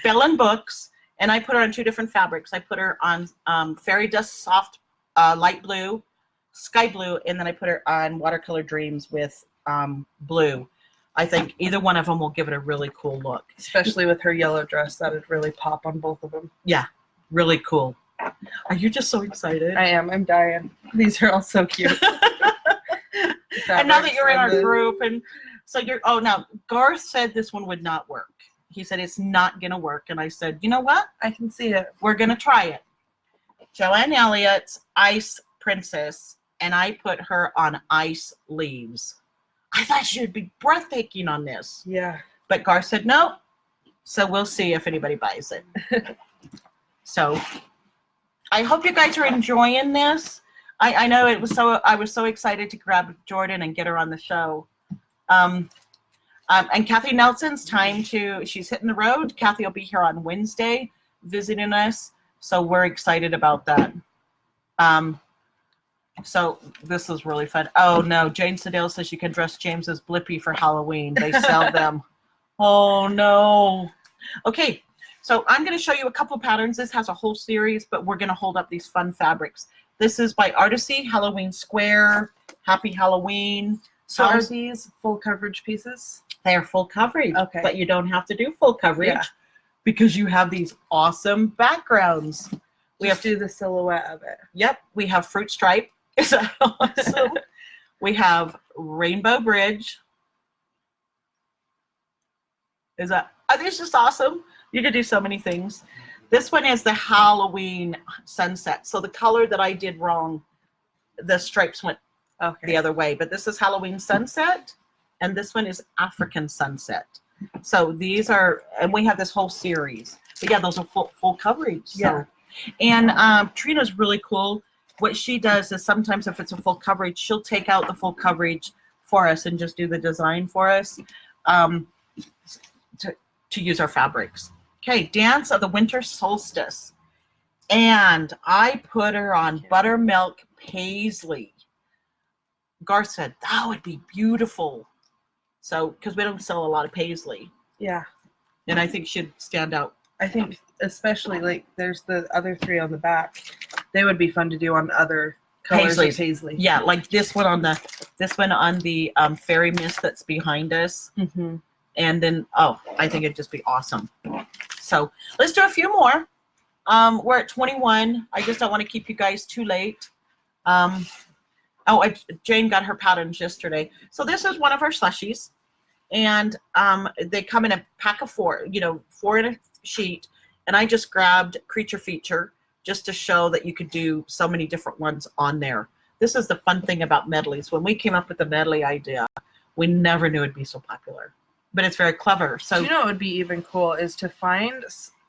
Belle and Books. And I put her on 2 different fabrics. I put her on Fairy Dust Soft Light Blue, Sky Blue, and then I put her on Watercolor Dreams with blue. I think either one of them will give it a really cool look. Especially with her yellow dress, that would really pop on both of them. Yeah, really cool. Are you just so excited? I am. I'm dying. These are all so cute. And now that you're in our group, and so you're, oh, now Garth said this one would not work. He said it's not going to work. And I said, you know what? I can see it. We're going to try it. Joanne Elliott's Ice Princess, and I put her on ice leaves. I thought she would be breathtaking on this. Yeah. But Garth said no. So we'll see if anybody buys it. So I hope you guys are enjoying this. I know it was so, I was so excited to grab Jorden and get her on the show. And Kathy Nelson's she's hitting the road. Kathy will be here on Wednesday visiting us. So we're excited about that. So this is really fun. Oh no, Jane Sedale says you can dress James as Blippi for Halloween. They sell them. Oh no. Okay, so I'm going to show you a couple patterns. This has a whole series, but we're going to hold up these fun fabrics. This is by Artisy, Halloween Square, Happy Halloween. So are these full coverage pieces? They are full coverage, okay, but you don't have to do full coverage because you have these awesome backgrounds. We have to do the silhouette of it. Yep, we have fruit stripe. Is that awesome? We have rainbow bridge. Are these just awesome? You could do so many things. This one is the Halloween sunset. So the color that I did wrong, the stripes went the other way. But this is Halloween sunset, and this one is African sunset. So these are, and we have this whole series. But yeah, those are full coverage. So. Yeah. And Trina's really cool. What she does is sometimes if it's a full coverage, she'll take out the full coverage for us and just do the design for us to use our fabrics. Okay, Dance of the Winter Solstice. And I put her on buttermilk paisley. Garth said, that would be beautiful. So, because we don't sell a lot of paisley. Yeah. And I think she'd stand out. I think especially like there's the other three on the back. They would be fun to do on other colors of paisley. Yeah, like this one on the fairy mist that's behind us. Mm-hmm. And then, oh, I think it'd just be awesome. So let's do a few more. We're at 21. I just don't want to keep you guys too late. Jane got her patterns yesterday. So this is one of our slushies. And they come in a pack of 4, 4 in a sheet. And I just grabbed Creature Feature just to show that you could do so many different ones on there. This is the fun thing about medleys. When we came up with the medley idea, we never knew it'd be so popular. But it's very clever. So what would be even cool is to find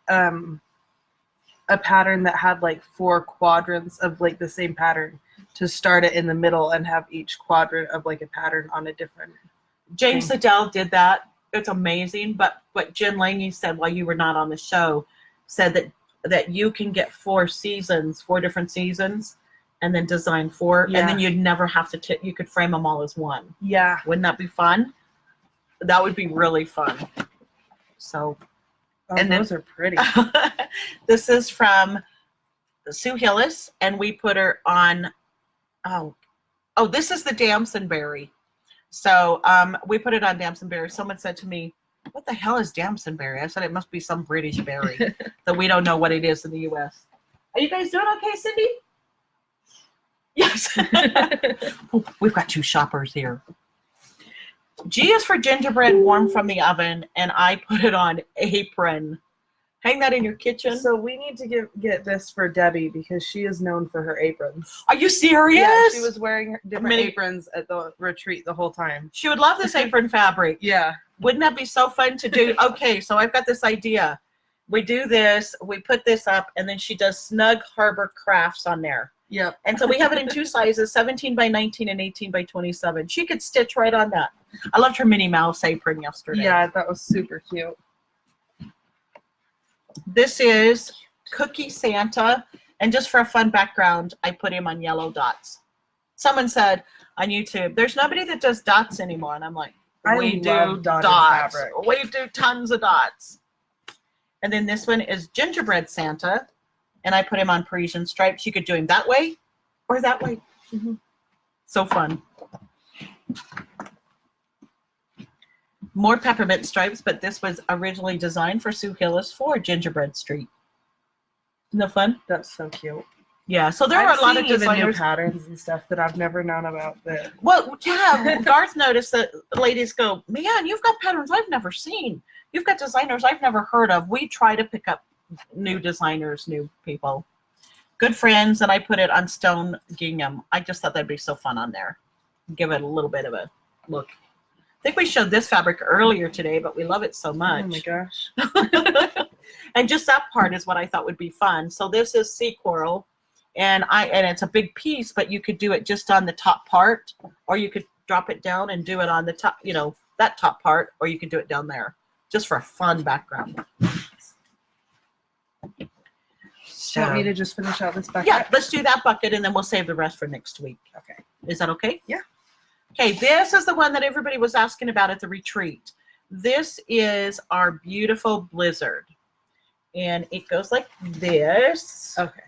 a pattern that had like 4 quadrants of like the same pattern, to start it in the middle and have each quadrant of like a pattern on a different. James Sedale did that. It's amazing. But what Jen Lange said while you were not on the show, said that you can get 4 different seasons, and then design 4, and then you'd never have to. You could frame them all as one. Yeah. Wouldn't that be fun? That would be really fun. So, and those are pretty. This is from Sue Hillis, and we put her on. Oh, this is the Damsonberry. So we put it on Damsonberry. Someone said to me, "What the hell is Damsonberry?" I said it must be some British berry that we don't know what it is in the U.S. Are you guys doing okay, Cindy? Yes. We've got 2 shoppers here. G is for gingerbread warm from the oven, and I put it on apron. Hang that in your kitchen. So we need to get this for Debbie because she is known for her aprons. Are you serious? Yeah, she was wearing different aprons at the retreat the whole time. She would love this apron fabric. Yeah. Wouldn't that be so fun to do? Okay, so I've got this idea. We do this, we put this up, and then she does Snug Harbor Crafts on there. Yep. And so we have it in 2 sizes, 17 by 19 and 18 by 27. She could stitch right on that. I loved her Minnie Mouse apron yesterday. Yeah, that was super cute. This is Cookie Santa, and just for a fun background, I put him on yellow dots. Someone said on YouTube, there's nobody that does dots anymore, and I'm like, we do dots. Fabric. We do tons of dots. And then this one is Gingerbread Santa, and I put him on Parisian stripes. You could do him that way or that way. Mm-hmm. So fun. More peppermint stripes, but this was originally designed for Sue Hillis for Gingerbread Street. Isn't that fun? That's so cute. Yeah, so there are a lot of even new designers. patterns and stuff that I've never known about. That Well, yeah, Garth noticed that ladies go, man, you've got patterns I've never seen. You've got designers I've never heard of. We try to pick up new designers, new people. Good friends, and I put it on stone gingham. I just thought that'd be so fun on there. Give it a little bit of a look. I think we showed this fabric earlier today, but we love it so much. oh my gosh. And just that part is what I thought would be fun. So this is sea coral, and it's a big piece, but you could do it just on the top part, or you could drop it down and do it on the top, you know, that top part, or you could do it down there, just for a fun background. Do you want me to just finish out this bucket? Yeah, let's do that bucket, and then we'll save the rest for next week. Okay. Is that okay? Yeah. Okay, this is the one that everybody was asking about at the retreat. This is our beautiful blizzard. And it goes like this. Okay.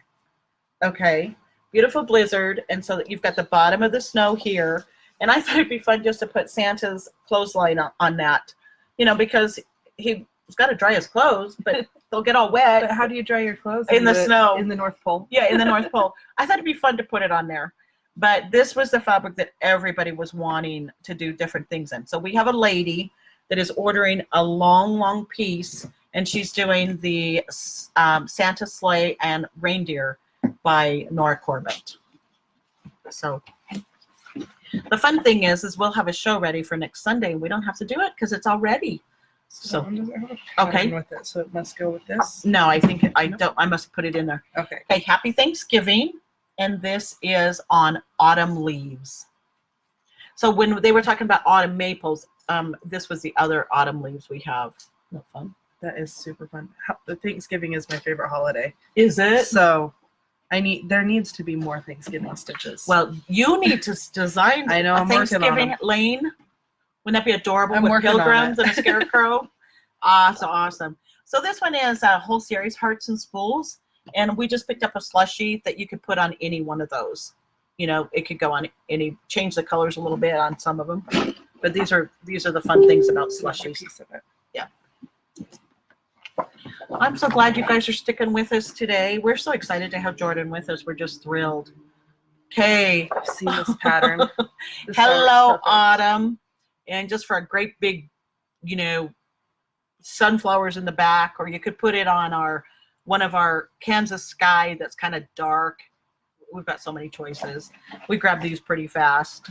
Okay. Beautiful blizzard. And so that you've got the bottom of the snow here. And I thought it'd be fun just to put Santa's clothesline on that. You know, because he's got to dry his clothes, but they'll get all wet. But how do you dry your clothes? In the snow. In the North Pole. Yeah, in the North Pole. I thought it'd be fun to put it on there. But this was the fabric that everybody was wanting to do different things in. So we have a lady that is ordering a long, long piece, and she's doing the Santa Sleigh and Reindeer by Nora Corbett. So the fun thing is we'll have a show ready for next Sunday, and we don't have to do it because it's all ready. So okay. With it, so it must go with this. No, I think I don't. I must put it in there. Okay. Okay, happy Thanksgiving. And this is on autumn leaves. So when they were talking about autumn maples, this was the other autumn leaves we have. Isn't that fun? That is super fun. The Thanksgiving is my favorite holiday. Is it? So there needs to be more Thanksgiving stitches. Well, you need to design I know, a I'm working on Thanksgiving them. lane. Wouldn't that be adorable I'm with working on pilgrims it. and a scarecrow? Awesome. So this one is a whole series, Hearts and Spools. And we just picked up a slushie that you could put on any one of those. You know, it could go on any, change the colors a little bit on some of them. But these are the fun things about slushies. Piece of it. Yeah. I'm so glad you guys are sticking with us today. We're so excited to have Jorden with us. We're just thrilled. Okay. I've seen this pattern. This Hello, fabric's perfect. Autumn. And just for a great big, you know, sunflowers in the back, or you could put it on one of our Kansas sky that's kind of dark. We've got so many choices. We grab these pretty fast.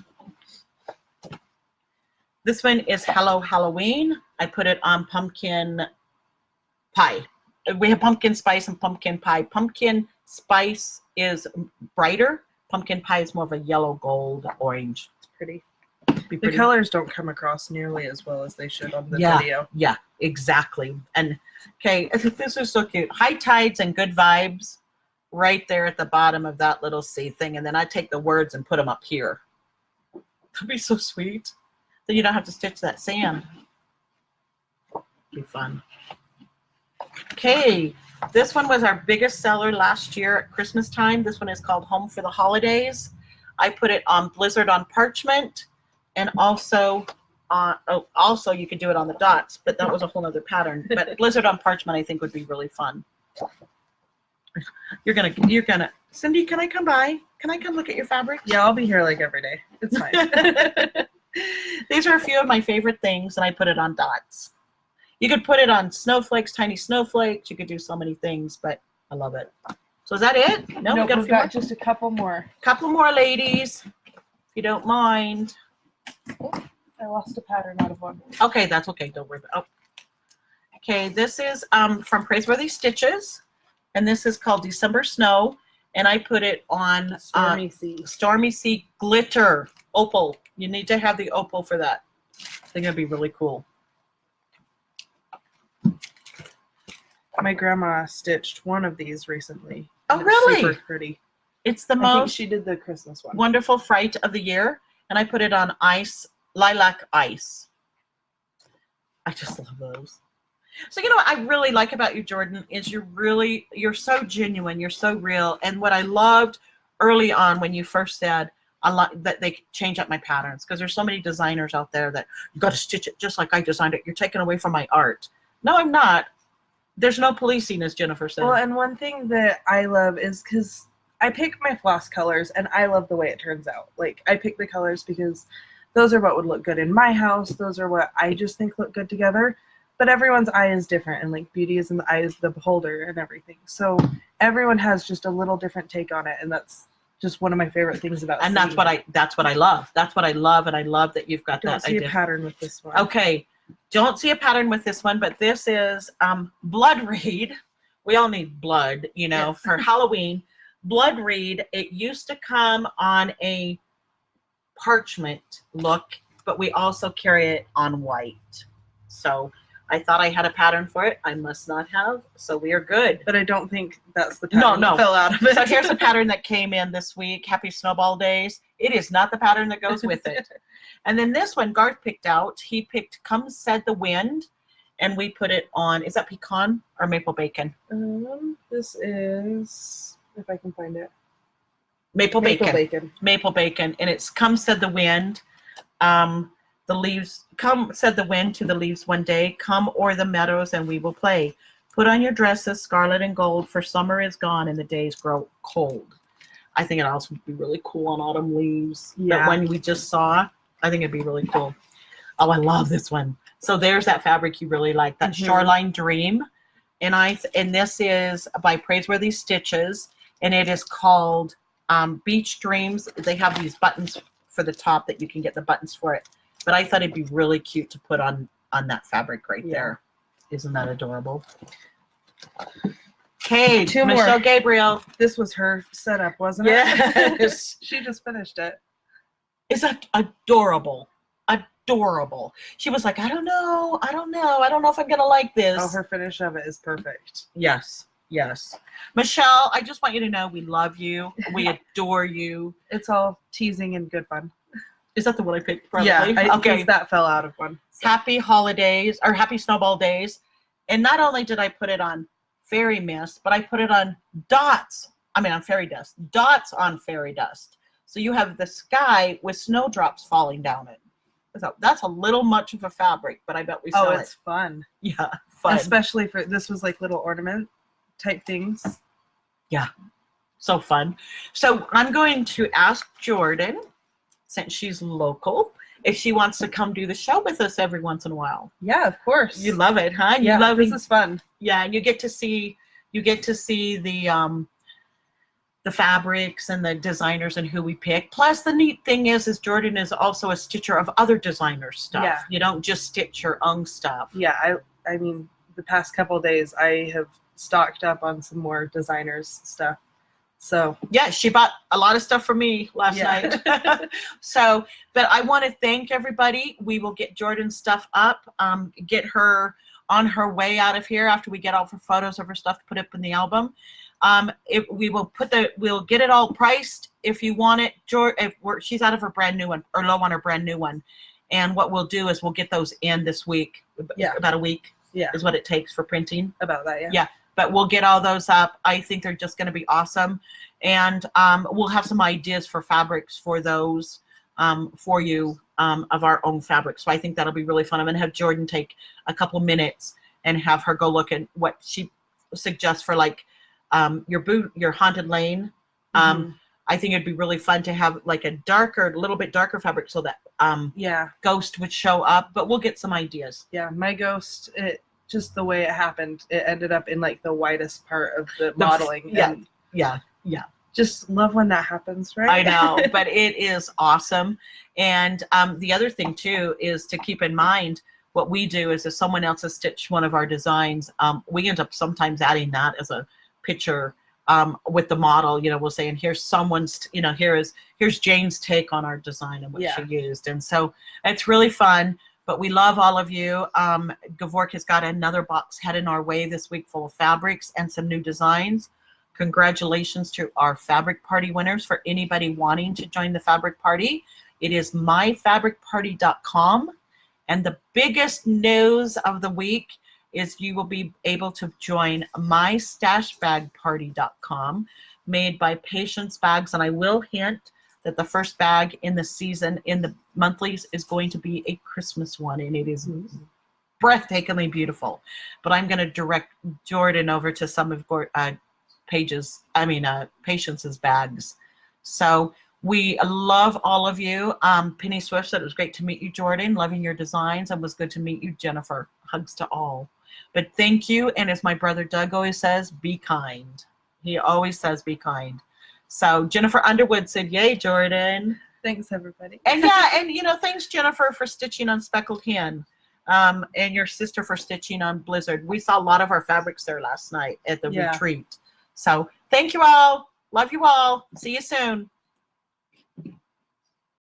This one is Hello Halloween. I put it on pumpkin pie. We have pumpkin spice and pumpkin pie. Pumpkin spice is brighter. Pumpkin pie is more of a yellow, gold, orange. It's pretty. Be The pretty. colors don't come across nearly as well as they should on the Yeah. video. Yeah, exactly. And okay, this is so cute. High tides and good vibes right there at the bottom of that little C thing. And then I take the words and put them up here. That'd be so sweet. Then you don't have to stitch that sand. Be fun. Okay, this one was our biggest seller last year at Christmas time. This one is called Home for the Holidays. I put it on Blizzard on parchment, and also also you could do it on the dots, but that was a whole other pattern. But Blizzard on parchment I think would be really fun. You're gonna Cindy, can I come by? Can I come look at your fabrics? Yeah, I'll be here like every day. It's fine. These are a few of my favorite things, and I put it on dots. You could put it on snowflakes, tiny snowflakes. You could do so many things, but I love it. So is that it? No, Nope, we got a we've few more. got just a couple more. Couple more, ladies, if you don't mind. I lost a pattern out of one. Okay, that's okay. Don't worry about it. Oh. Okay, this is from Praiseworthy Stitches, and this is called December Snow, and I put it on Stormy Sea. Stormy Sea Glitter Opal. You need to have the opal for that. I think it'd be really cool. My grandma stitched one of these recently. Oh, and it's really? Super pretty. It's the I think most she did the Christmas one. wonderful fright of the year, and I put it on ice, lilac ice. I just love those. So you know what I really like about you, Jorden, is you're so genuine, you're so real. And what I loved early on when you first said, I like that they change up my patterns, because there's so many designers out there that you got to stitch it just like I designed it. You're taking away from my art. No, I'm not. There's no policing, as Jennifer said. Well, and one thing that I love is because I pick my floss colors, and I love the way it turns out. Like, I pick the colors because those are what would look good in my house. Those are what I just think look good together. But everyone's eye is different, and like beauty is in the eye of the beholder and everything. So everyone has just a little different take on it, and that's just one of my favorite things about. And that's what I love. That's what I love, and I love that you've got Don't that see idea. a pattern with this one. Okay, don't see a pattern with this one, but this is blood reed. We all need blood, you know, for Halloween. Blood reed. It used to come on a parchment look, but we also carry it on white. So I thought I had a pattern for it. I must not have, so we are good. But I don't think that's the pattern that fell out of it. So here's a pattern that came in this week. Happy Snowball Days. It is not the pattern that goes with it. And then this one Garth picked out. He picked Come Said the Wind, and we put it on, is that pecan or maple bacon? This is, if I can find it. Maple bacon. Bacon. Maple bacon. And it's Come Said the Wind. The leaves, come, said the wind to the leaves one day, come o'er the meadows and we will play. Put on your dresses, scarlet and gold, for summer is gone and the days grow cold. I think it also would be really cool on autumn leaves. Yeah. That one we just saw, I think it'd be really cool. Oh, I love this one. So there's that fabric you really like, that Shoreline Dream. And this is by Praiseworthy Stitches, and it is called Beach Dreams. They have these buttons for the top that you can get the buttons for it. But I thought it'd be really cute to put on that fabric right there. Isn't that adorable? Okay, Two Michele more. Gabriel. This was her setup, wasn't it? Yes. She just finished it. Is that adorable? Adorable. She was like, I don't know if I'm going to like this. Oh, her finish of it is perfect. Yes. Yes. Michele, I just want you to know we love you. We adore you. It's all teasing and good fun. Is that the one I picked? Probably? Yeah, okay. That fell out of one. So. Happy holidays, or happy snowball days. And not only did I put it on fairy mist, but I put it on on fairy dust. Dots on fairy dust. So you have the sky with snowdrops falling down it. So that's a little much of a fabric, but I bet we sell it. Oh, it's fun. Yeah, fun. Especially for, this was like little ornament type things. Yeah, so fun. So I'm going to ask Jorden, since she's local, if she wants to come do the show with us every once in a while. Yeah, of course. You love it, huh? Yeah, you love this is fun. Yeah, you get to see the fabrics and the designers and who we pick. Plus, the neat thing is Jorden is also a stitcher of other designers' stuff. Yeah. You don't just stitch your own stuff. Yeah, I mean, the past couple of days I have stocked up on some more designers' stuff. So yeah, she bought a lot of stuff for me last night. So, but I want to thank everybody. We will get Jordan's stuff up, get her on her way out of here after we get all her photos of her stuff to put up in the album. We'll get it all priced if you want it. She's out of her brand new one, or low on her brand new one. And what we'll do is we'll get those in this week. Yeah. About a week. Yeah. Is what it takes for printing. About that, yeah. Yeah. But we'll get all those up. I think they're just going to be awesome. And we'll have some ideas for fabrics for those for you of our own fabrics. So I think that'll be really fun. I'm going to have Jorden take a couple minutes and have her go look at what she suggests for like your haunted lane. I think it'd be really fun to have like a little bit darker fabric so that ghost would show up. But we'll get some ideas. Yeah, my ghost, just the way it happened, it ended up in like the widest part of the modeling. Yeah. Just love when that happens, right? I know, but it is awesome. And the other thing too is to keep in mind what we do is if someone else has stitched one of our designs, we end up sometimes adding that as a picture with the model. You know, we'll say, and here's someone's, here's Jane's take on our design and what she used. And so it's really fun. But we love all of you. Gavork has got another box heading our way this week full of fabrics and some new designs. Congratulations to our fabric party winners. For anybody wanting to join the fabric party, it is myfabricparty.com. And the biggest news of the week is you will be able to join mystashbagparty.com, made by Patience Bags. And I will hint that the first bag in the season, in the monthlies, is going to be a Christmas one, and it is breathtakingly beautiful. But I'm going to direct Jorden over to some of Patience's bags. So we love all of you. Penny Swift said it was great to meet you, Jorden. Loving your designs, and was good to meet you, Jennifer. Hugs to all. But thank you, and as my brother Doug always says, be kind. He always says be kind. So Jennifer Underwood said, yay, Jorden. Thanks, everybody. And yeah, and thanks, Jennifer, for stitching on Speckled Hen. And your sister for stitching on Blizzard. We saw a lot of our fabrics there last night at the retreat. So thank you all. Love you all. See you soon.